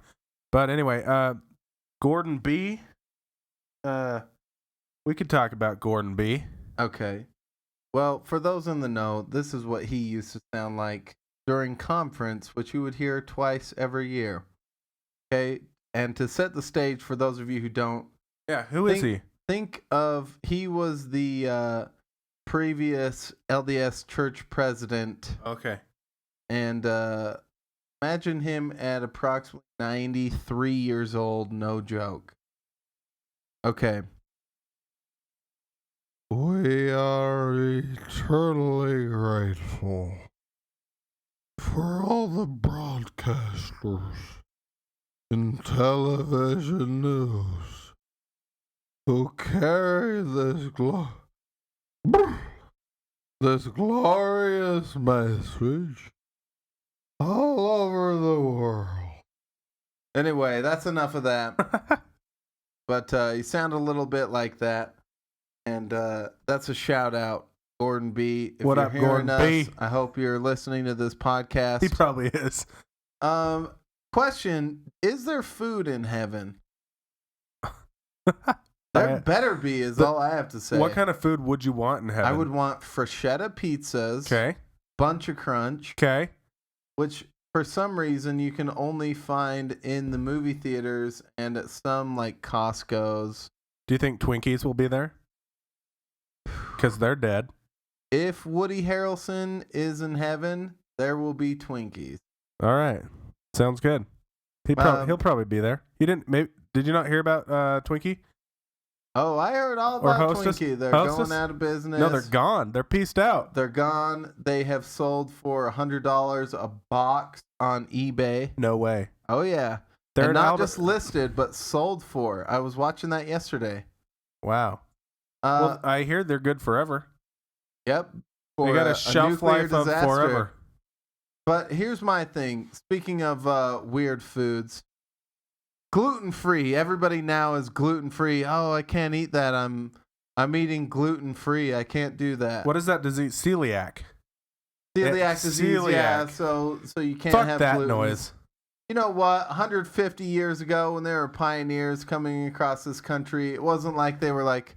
But anyway, Gordon B. We could talk about Gordon B. Okay. Well, for those in the know, this is what he used to sound like during conference, which you would hear twice every year. Okay? And to set the stage for those of you who don't. Yeah, who is he? Think of, he was the previous LDS church president. Okay. And imagine him at approximately 93 years old, no joke. Okay. We are eternally grateful for all the broadcasters in television news who carry this glorious message all over the world. Anyway, that's enough of that. But you sound a little bit like that. And that's a shout out, Gordon B. If what you're up, hearing Gordon us, B? I hope you're listening to this podcast. He probably is. Question: is there food in heaven? There better be, is all I have to say. What kind of food would you want in heaven? I would want freshetta pizzas. Okay. Bunch of crunch. Okay. Which, for some reason, you can only find in the movie theaters and at some, like, Costco's. Do you think Twinkies will be there? Because they're dead. If Woody Harrelson is in heaven, there will be Twinkies. All right. Sounds good. He'll probably be there. Did you not hear about Twinkie? Oh, I heard all about Twinkie. They're going out of business. No, they're gone. They're pieced out. They're gone. They have sold for $100 a box on eBay. No way. Oh, yeah. They're not just listed, but sold for. I was watching that yesterday. Wow. Well, I hear they're good forever. Yep. They got a shelf life of forever. But here's my thing. Speaking of weird foods, gluten-free. Everybody now is gluten-free. Oh, I can't eat that. I'm eating gluten-free. I can't do that. What is that disease? Celiac. Celiac disease. Celiac. Yeah. So you can't Fuck have that gluten. noise. You know what? 150 years ago, when there were pioneers coming across this country, it wasn't like they were like,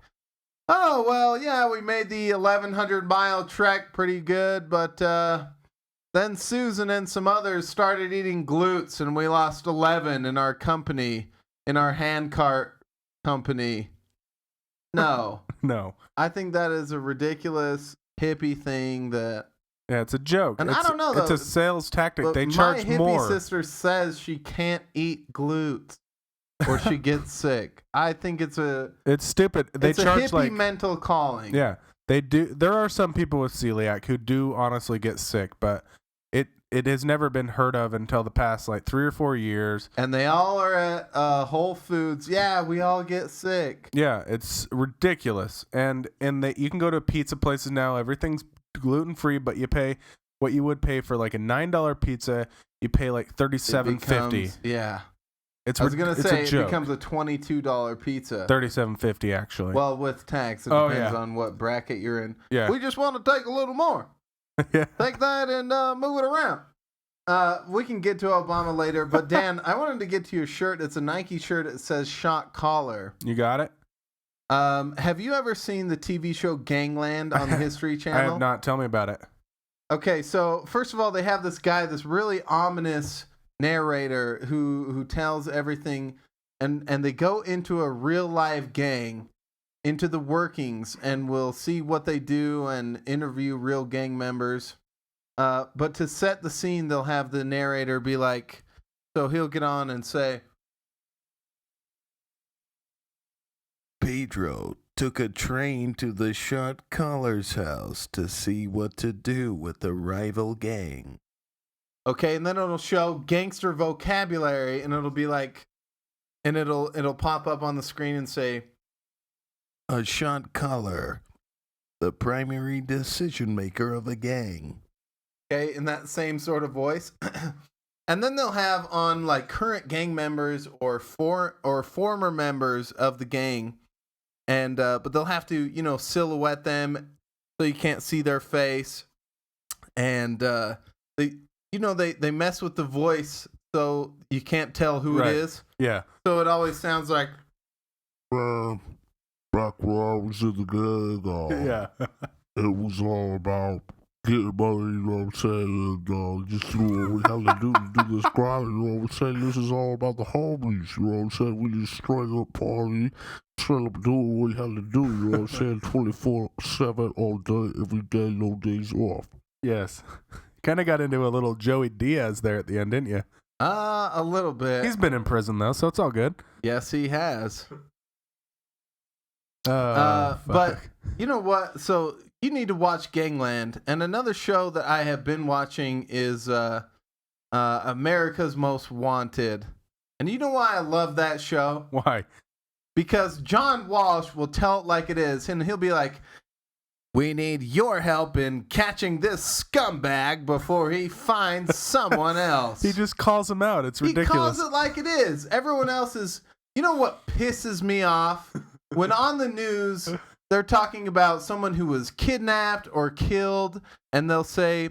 oh, well, yeah, we made the 1,100-mile trek pretty good, but then Susan and some others started eating glutes, and we lost 11 in our company, in our handcart company. No. No. I think that is a ridiculous hippie thing that... Yeah, it's a joke. And I don't know, though. It's a sales tactic. They charge more. My hippie sister says she can't eat glutes or she gets sick. I think it's stupid. They charge a hippie mental calling. Yeah, they do. There are some people with celiac who do honestly get sick, but it has never been heard of until the past like 3 or 4 years. And they all are at Whole Foods. Yeah, we all get sick. Yeah, it's ridiculous. And you can go to pizza places now. Everything's gluten free, but you pay what you would pay for like a $9 pizza, you pay like $37.50. Yeah. It's I was gonna say it it becomes a $22 pizza. $37.50 actually. Well, with tax, it depends on what bracket you're in. Yeah. We just want to take a little more. Yeah. Take that and move it around. We can get to Obama later, but Dan, I wanted to get to your shirt. It's a Nike shirt. It says "Shot Caller." You got it? Have you ever seen the TV show Gangland on the History Channel? I have not. Tell me about it. Okay, so first of all, they have this guy, this really ominous narrator who tells everything, and they go into a real live gang, into the workings, and we'll see what they do and interview real gang members. But to set the scene, they'll have the narrator be like, so he'll get on and say, Pedro took a train to the shot caller's house to see what to do with the rival gang. Okay, and then it'll show gangster vocabulary, and it'll be like, and it'll pop up on the screen and say, a shot caller, the primary decision maker of a gang. Okay, in that same sort of voice. And then they'll have on like current gang members or former members of the gang, and but they'll have to silhouette them so you can't see their face, and they mess with the voice so you can't tell who it is. Yeah. So it always sounds like, back when I was in the gang, Yeah. it was all about getting money, you know what I'm saying, and just doing what we had to do this grind, you know what I'm saying. This is all about the homies, you know what I'm saying. We just straight up party, straight up doing what we had to do, you know what I'm saying, 24/7 all day, every day, no days off. Yes. Kind of got into a little Joey Diaz there at the end, didn't you? a little bit. He's been in prison though, so it's all good. Yes, he has. Fuck. But you know what? So you need to watch Gangland. And another show that I have been watching is America's Most Wanted. And you know why I love that show? Why? Because John Walsh will tell it like it is. And he'll be like, we need your help in catching this scumbag before he finds someone else. He just calls him out. It's ridiculous. He calls it like it is. Everyone else is... You know what pisses me off? When on the news, they're talking about someone who was kidnapped or killed, and they'll say,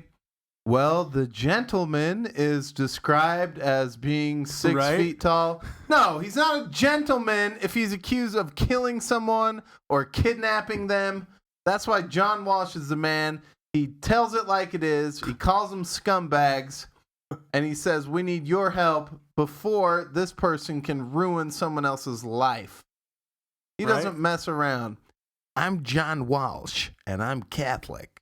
well, the gentleman is described as being 6 feet tall. No, he's not a gentleman if he's accused of killing someone or kidnapping them. That's why John Walsh is the man. He tells it like it is. He calls them scumbags, and he says, we need your help before this person can ruin someone else's life. He doesn't mess around. I'm John Walsh, and I'm Catholic.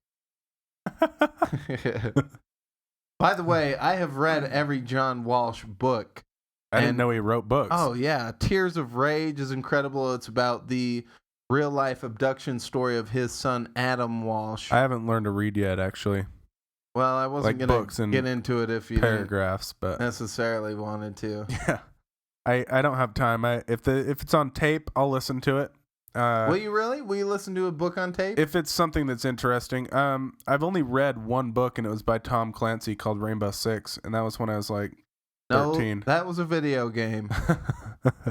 By the way, I have read every John Walsh book. I didn't know he wrote books. Oh, yeah. Tears of Rage is incredible. It's about the real-life abduction story of his son, Adam Walsh. I haven't learned to read yet, actually. Well, I wasn't Like going to get into it if you paragraphs, but didn't necessarily wanted to. Yeah. I don't have time. If it's on tape, I'll listen to it. Will you really? Will you listen to a book on tape? If it's something that's interesting. I've only read one book, and it was by Tom Clancy called Rainbow Six, and that was when I was like 13. No, that was a video game.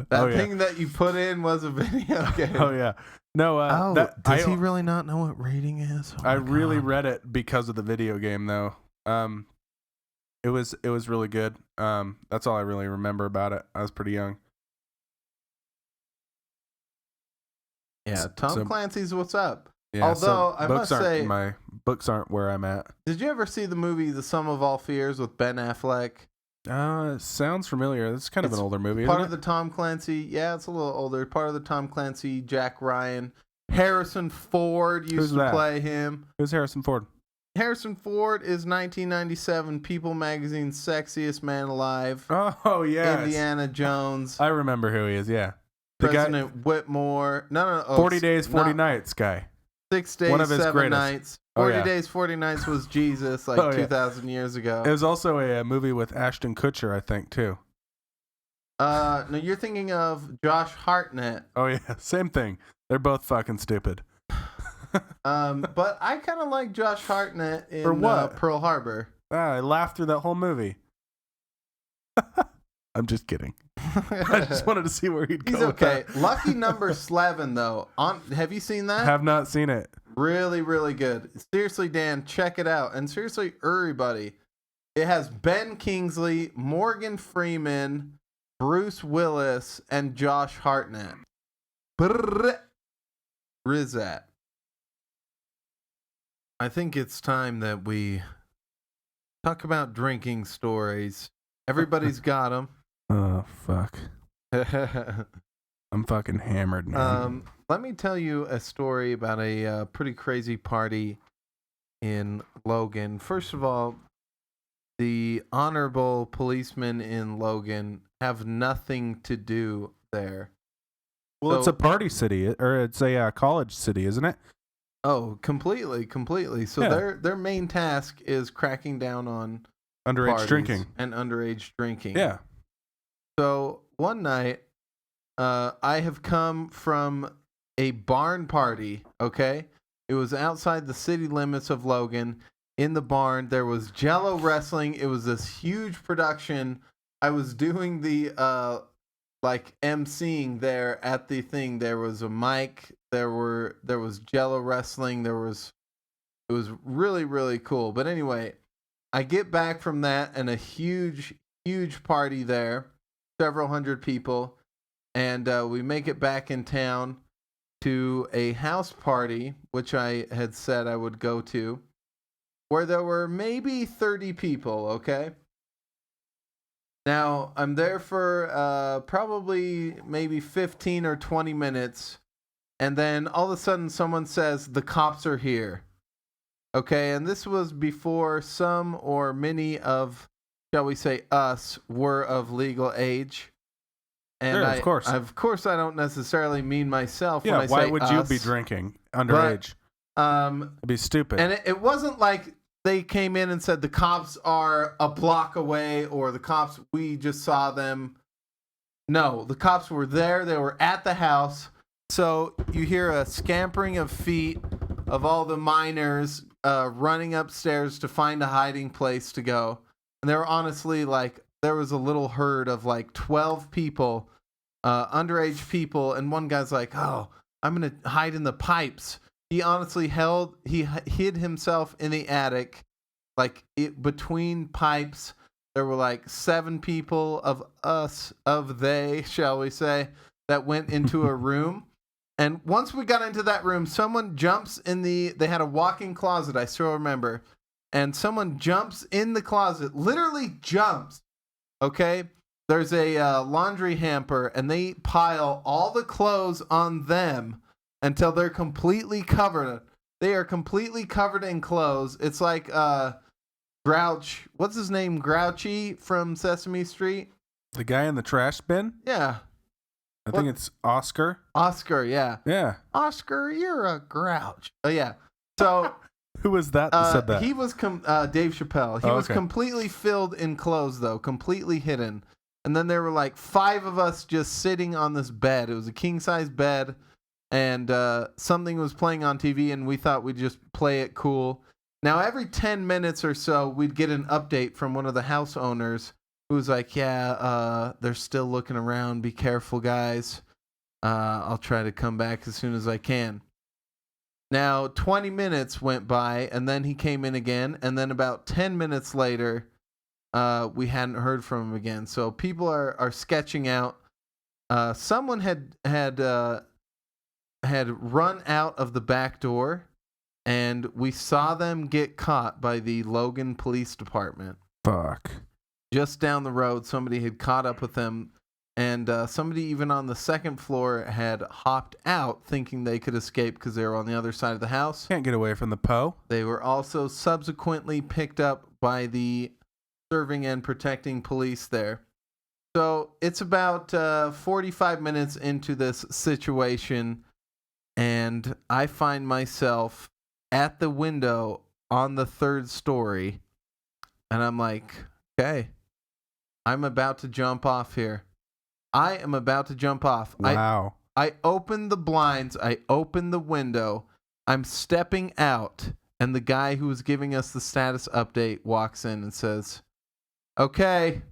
That thing that you put in was a video game. Oh yeah. No. Does he really not know what reading is? Oh I really read it because of the video game, though. It was really good. That's all I really remember about it. I was pretty young. Yeah, Tom Clancy's what's up. Yeah, although I must say, my books aren't where I'm at. Did you ever see the movie The Sum of All Fears with Ben Affleck? It sounds familiar. It's kind of an older movie. Part of the Tom Clancy. Yeah, it's a little older. Part of the Tom Clancy, Jack Ryan. Harrison Ford used to play him. Who's Harrison Ford? Harrison Ford is 1997 People Magazine's sexiest man alive. Oh, yeah. Indiana Jones. I remember who he is, yeah. The President guy, Whitmore. No. 40 Days, 40 Nights guy. 6 days, One of his 7 greatest. nights. 40 Days, 40 Nights was Jesus 2,000 years ago. It was also a movie with Ashton Kutcher, I think, too. No, you're thinking of Josh Hartnett. Oh, yeah. Same thing. They're both fucking stupid. But I kind of like Josh Hartnett in For what? Pearl Harbor. I laughed through that whole movie. I'm just kidding. I just wanted to see where he'd go. He's okay. With that. Lucky Number 11, though. Have you seen that? Have not seen it. Really, really good. Seriously, Dan, check it out. And seriously, everybody, it has Ben Kingsley, Morgan Freeman, Bruce Willis, and Josh Hartnett. Rizat. I think it's time that we talk about drinking stories. Everybody's got them. Oh, fuck. I'm fucking hammered now. Let me tell you a story about a pretty crazy party in Logan. First of all, the honorable policemen in Logan have nothing to do there. Well, So- it's a party city, or it's a college city, isn't it? Oh, completely. So Yeah. their main task is cracking down on Underage parties drinking. and underage drinking. Yeah. So one night, I have come from a barn party, okay? It was outside the city limits of Logan. In the barn, there was Jello wrestling. It was this huge production. I was doing the, emceeing there at the thing. There was a mic. There was Jello wrestling. It was really, really cool. But anyway, I get back from that and a huge, huge party there. Several hundred people, and we make it back in town to a house party, which I had said I would go to, where there were maybe 30 people, okay? Now, I'm there for probably maybe 15 or 20 minutes, and then all of a sudden someone says, the cops are here, okay? And this was before some or many of, shall we say, us were of legal age. And Sure, of course. Of course, I don't necessarily mean myself when Yeah, I why say would us. you be drinking underage? It'd be stupid. And it wasn't like they came in and said the cops are a block away or the cops, we just saw them. No, the cops were there. They were at the house. So you hear a scampering of feet of all the minors running upstairs to find a hiding place to go. And there were honestly there was a little herd of 12 people, underage people. And one guy's like, oh, I'm going to hide in the pipes. He honestly hid himself in the attic, between pipes. There were 7 people of they, shall we say, that went into a room. And once we got into that room, someone jumps they had a walk-in closet, I still remember. And someone jumps in the closet, literally jumps, okay? There's a laundry hamper, and they pile all the clothes on them until they're completely covered. They are completely covered in clothes. It's like Grouch, what's his name? Grouchy from Sesame Street? The guy in the trash bin? Yeah. I think it's Oscar. Oscar, yeah. Yeah. Oscar, you're a grouch. Oh, yeah. So... Who was that said that? He was Dave Chappelle. He was okay. completely filled in clothes, though, completely hidden. And then there were 5 of us just sitting on this bed. It was a king-size bed, and something was playing on TV, and we thought we'd just play it cool. Now, every 10 minutes or so, we'd get an update from one of the house owners who was like, yeah, they're still looking around. Be careful, guys. I'll try to come back as soon as I can. Now, 20 minutes went by, and then he came in again, and then about 10 minutes later, we hadn't heard from him again. So people are sketching out. Someone had run out of the back door, and we saw them get caught by the Logan Police Department. Fuck. Just down the road, somebody had caught up with them. And somebody even on the second floor had hopped out thinking they could escape because they were on the other side of the house. Can't get away from the Poe. They were also subsequently picked up by the serving and protecting police there. So it's about 45 minutes into this situation, and I find myself at the window on the 3rd story, and I'm like, okay, I'm about to jump off here. I am about to jump off. Wow. I open the blinds. I open the window. I'm stepping out, and the guy who was giving us the status update walks in and says, okay,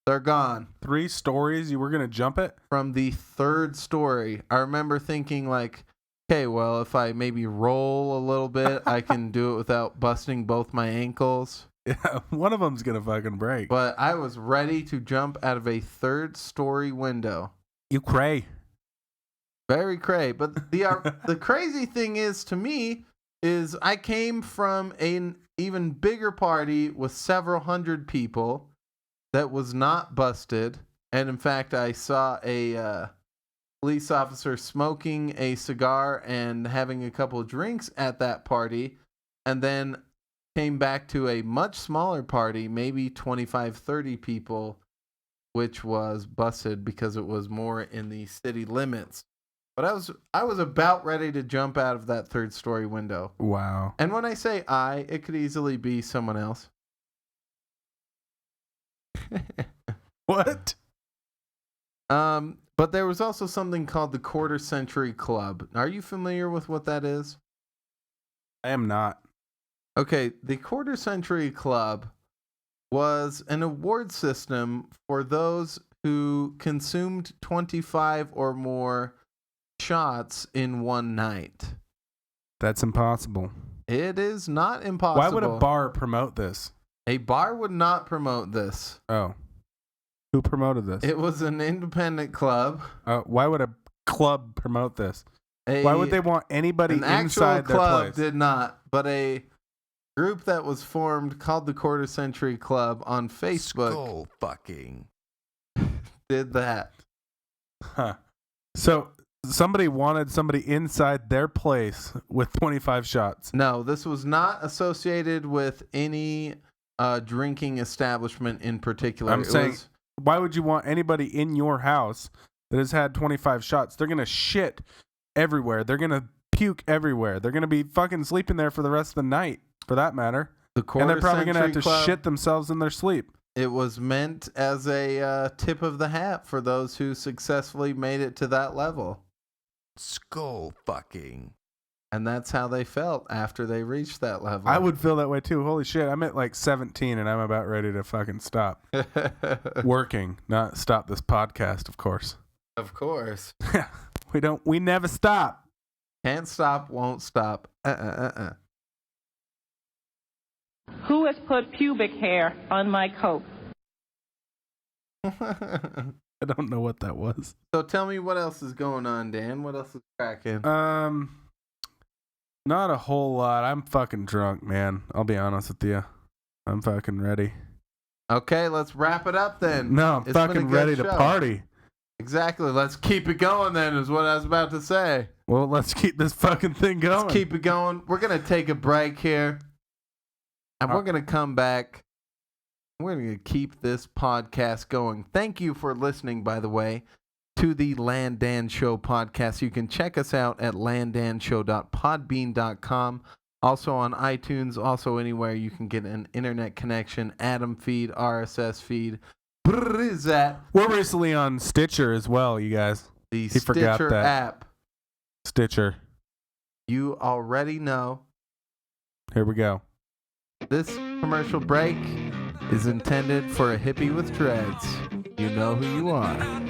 they're gone. 3 stories? You were going to jump it? From the 3rd story. I remember thinking like, okay, well, if I maybe roll a little bit, I can do it without busting both my ankles. Yeah, one of them's going to fucking break. But I was ready to jump out of a 3rd story window. You cray. Very cray. But the crazy thing is, to me, is I came from an even bigger party with several hundred people that was not busted. And in fact, I saw a police officer smoking a cigar and having a couple of drinks at that party, and then came back to a much smaller party, maybe 25, 30 people, which was busted because it was more in the city limits. But I was about ready to jump out of that 3rd story window. Wow. And when I say it could easily be someone else. What? But there was also something called the Quarter Century Club. Are you familiar with what that is? I am not. Okay, the Quarter Century Club was an award system for those who consumed 25 or more shots in one night. That's impossible. It is not impossible. Why would a bar promote this? A bar would not promote this. Oh. Who promoted this? It was an independent club. Why would a club promote this? Why would they want anybody inside their club place? Did not, but a group that was formed called the Quarter Century Club on Facebook Skull fucking did that. Huh. So somebody wanted somebody inside their place with 25 shots. No, this was not associated with any drinking establishment in particular. I'm saying, why would you want anybody in your house that has had 25 shots? They're going to shit everywhere. They're going to puke everywhere. They're going to be fucking sleeping there for the rest of the night, for that matter. And they're probably going to have to shit themselves in their sleep. It was meant as a tip of the hat for those who successfully made it to that level. skull fucking. And that's how they felt after they reached that level. I would feel that way too. Holy shit, I'm at like 17 and I'm about ready to fucking stop working, not stop this podcast, of course. Of course. We never stop. Can't stop, won't stop. Who has put pubic hair on my coat? I don't know what that was. So tell me what else is going on, Dan. What else is cracking? Not a whole lot. I'm fucking drunk, man. I'll be honest with you. I'm fucking ready. Okay, let's wrap it up then. No, I'm fucking ready to party. Exactly. Let's keep it going then, is what I was about to say. Well, let's keep this fucking thing going. Let's keep it going. We're going to take a break here. And we're going to come back. We're going to keep this podcast going. Thank you for listening, by the way, to the LanDan Show podcast. You can check us out at landanshow.podbean.com. Also on iTunes, also anywhere you can get an internet connection, Atom feed, RSS feed. What is that? We're recently on Stitcher as well, you guys. The forgot Stitcher that. app. Stitcher. You already know. Here we go. This commercial break is intended for a hippie with dreads. You know who you are.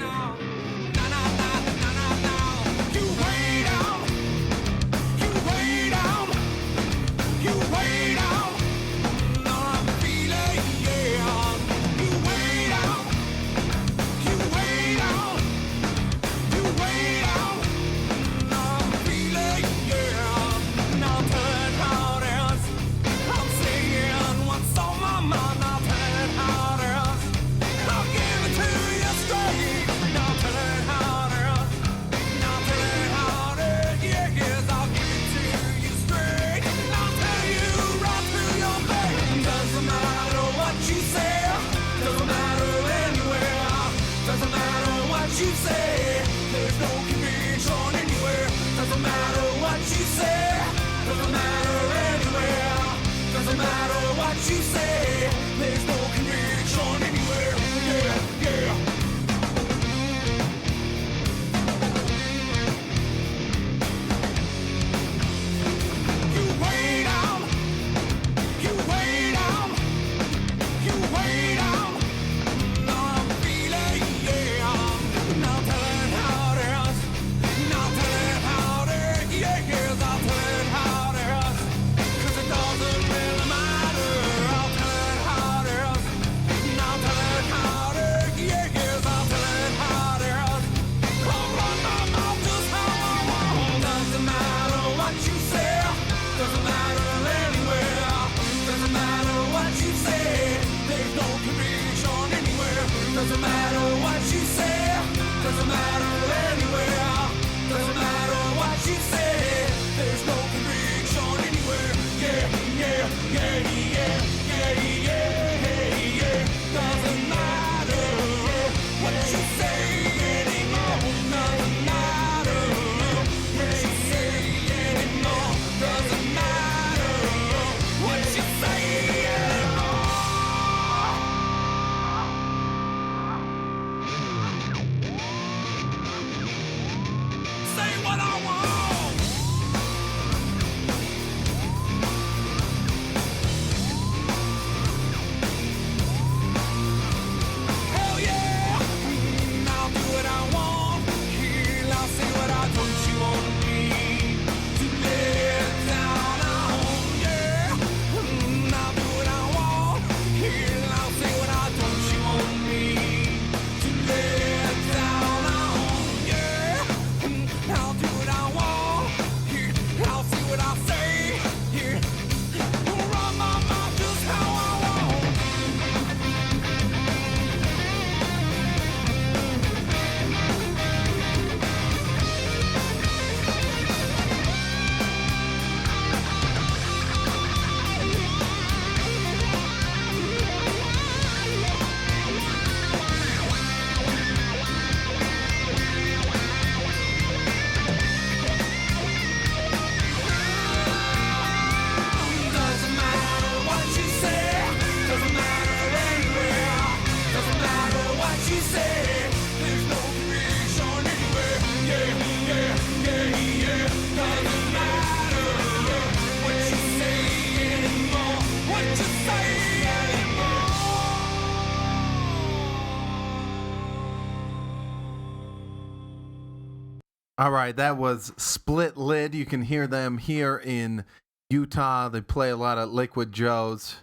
All right, that was Split Lid. You can hear them here in Utah. They play a lot of Liquid Joe's.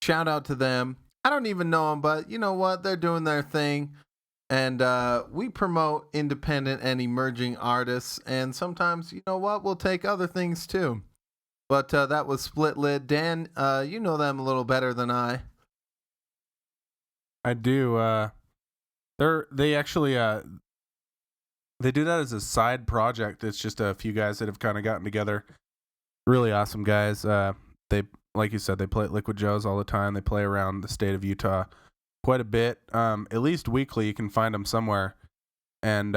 Shout out to them. I don't even know them, but you know what? They're doing their thing. And we promote independent and emerging artists. And sometimes, you know what? We'll take other things too. But that was Split Lid. Dan, you know them a little better than I. I do. They actually they do that as a side project. It's just a few guys that have kind of gotten together. Really awesome guys. They, like you said, they play at Liquid Joe's all the time. They play around the state of Utah quite a bit. At least weekly, you can find them somewhere. And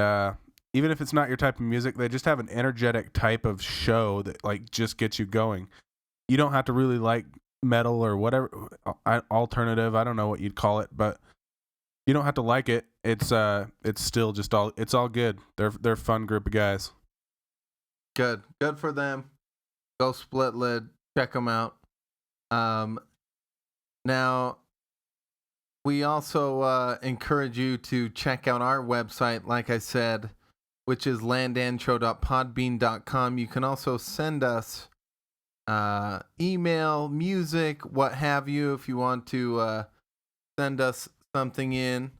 even if it's not your type of music, they just have an energetic type of show that like just gets you going. You don't have to really like metal or whatever, alternative. I don't know what you'd call it, but you don't have to like it. It's still just it's all good. They're a fun group of guys. Good for them. Go Split Lid. Check them out. Now, we also encourage you to check out our website, like I said, which is landanshow.podbean.com. You can also send us email, music, what have you, if you want to send us something in.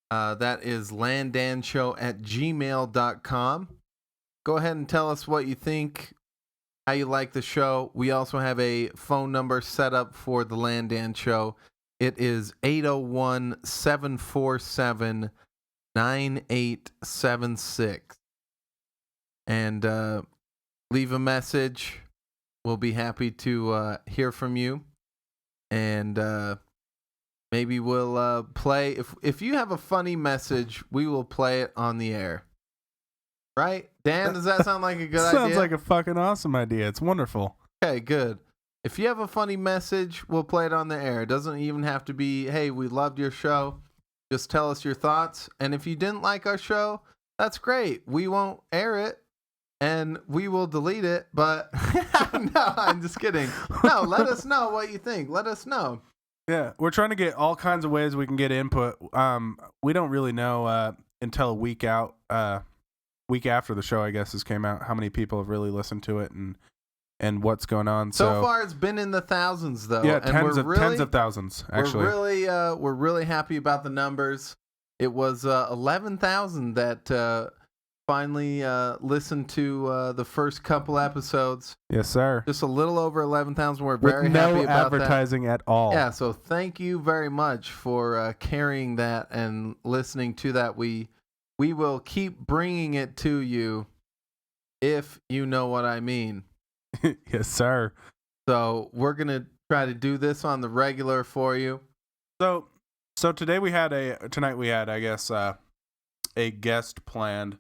That is landanshow@gmail.com. Go ahead and tell us what you think, how you like the show. We also have a phone number set up for the LanDan Show. It is 801-747-9876. And leave a message. We'll be happy to hear from you. And maybe we'll play. If you have a funny message, we will play it on the air. Right? Dan, does that sound like a good idea? Sounds like a fucking awesome idea. It's wonderful. Okay, good. If you have a funny message, we'll play it on the air. It doesn't even have to be, hey, we loved your show. Just tell us your thoughts. And if you didn't like our show, that's great. We won't air it and we will delete it. But no, I'm just kidding. No, let us know what you think. Let us know. Yeah, we're trying to get all kinds of ways we can get input. We don't really know until a week after the show, I guess, came out, how many people have really listened to it and what's going on. So far, it's been in the thousands, though. Yeah, and tens of thousands, actually. We're really happy about the numbers. It was 11,000 that finally listened to the first couple episodes. Yes, sir. Just a little over 11,000. We're very With happy no about advertising at all. Yeah, so thank you very much for carrying that and listening to that. We will keep bringing it to you, if you know what I mean. Yes, sir. So we're gonna try to do this on the regular for you. So tonight we had I guess a guest planned.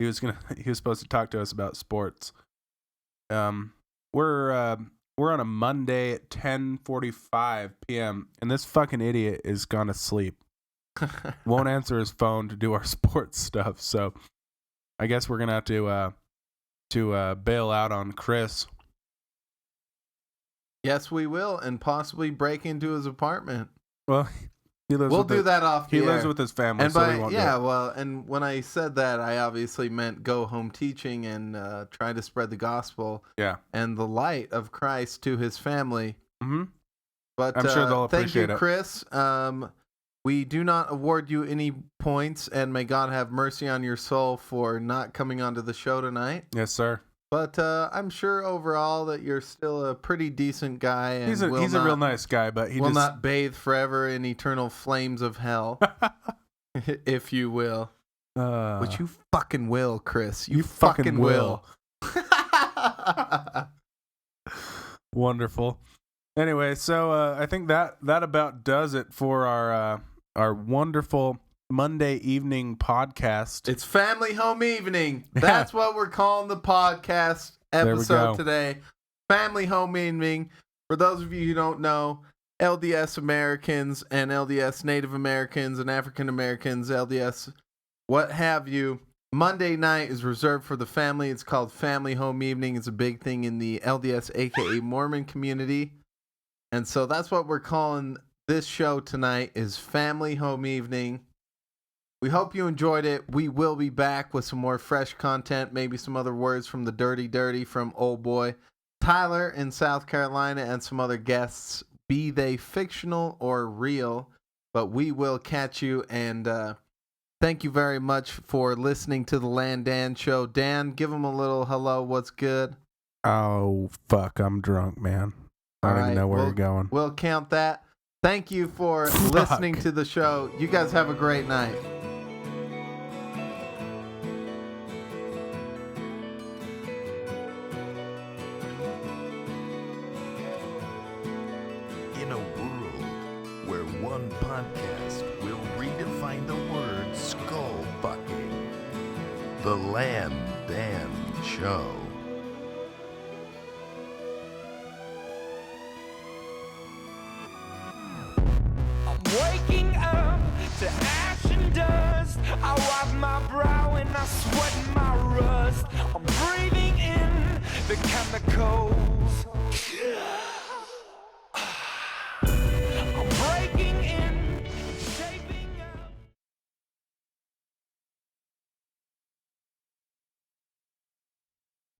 He was supposed to talk to us about sports. We're on a Monday at 10:45 p.m. and this fucking idiot is gone to sleep. Won't answer his phone to do our sports stuff. So I guess we're gonna have to bail out on Chris. Yes, we will, and possibly break into his apartment. Well, we'll do that off the air. He lives with his family, and so we won't do it. Well, and when I said that, I obviously meant go home teaching and try to spread the gospel. Yeah. And the light of Christ to his family. Mm-hmm. But I'm sure they'll appreciate it. Chris. We do not award you any points, and may God have mercy on your soul for not coming onto the show tonight. Yes, sir. But I'm sure overall that you're still a pretty decent guy. And he's a real nice guy, but he will not bathe forever in eternal flames of hell, if you will. Which you fucking will, Chris. You fucking will. Wonderful. Anyway, so I think that about does it for our wonderful Monday evening podcast. It's Family Home Evening. That's what we're calling the podcast episode today. Family Home Evening. For those of you who don't know, LDS Americans and LDS Native Americans and African Americans, LDS what have you, Monday night is reserved for the family. It's called Family Home Evening. It's a big thing in the LDS, aka Mormon community. And so that's what we're calling this show tonight, is Family Home Evening. We hope you enjoyed it. We will be back with some more fresh content, maybe some other words from the Dirty Dirty from Old Boy Tyler in South Carolina, and some other guests, be they fictional or real. But we will catch you, and thank you very much for listening to the LanDan Show. Dan, give them a little hello. What's good? Oh, fuck. I'm drunk, man. I don't even know where you're going. We'll count that. Thank you for listening to the show. You guys have a great night. In a world where one podcast will redefine the word skull fucking, the LanDan Show. Waking up to ash and dust, I wipe my brow and I sweat my rust. I'm breathing in the chemicals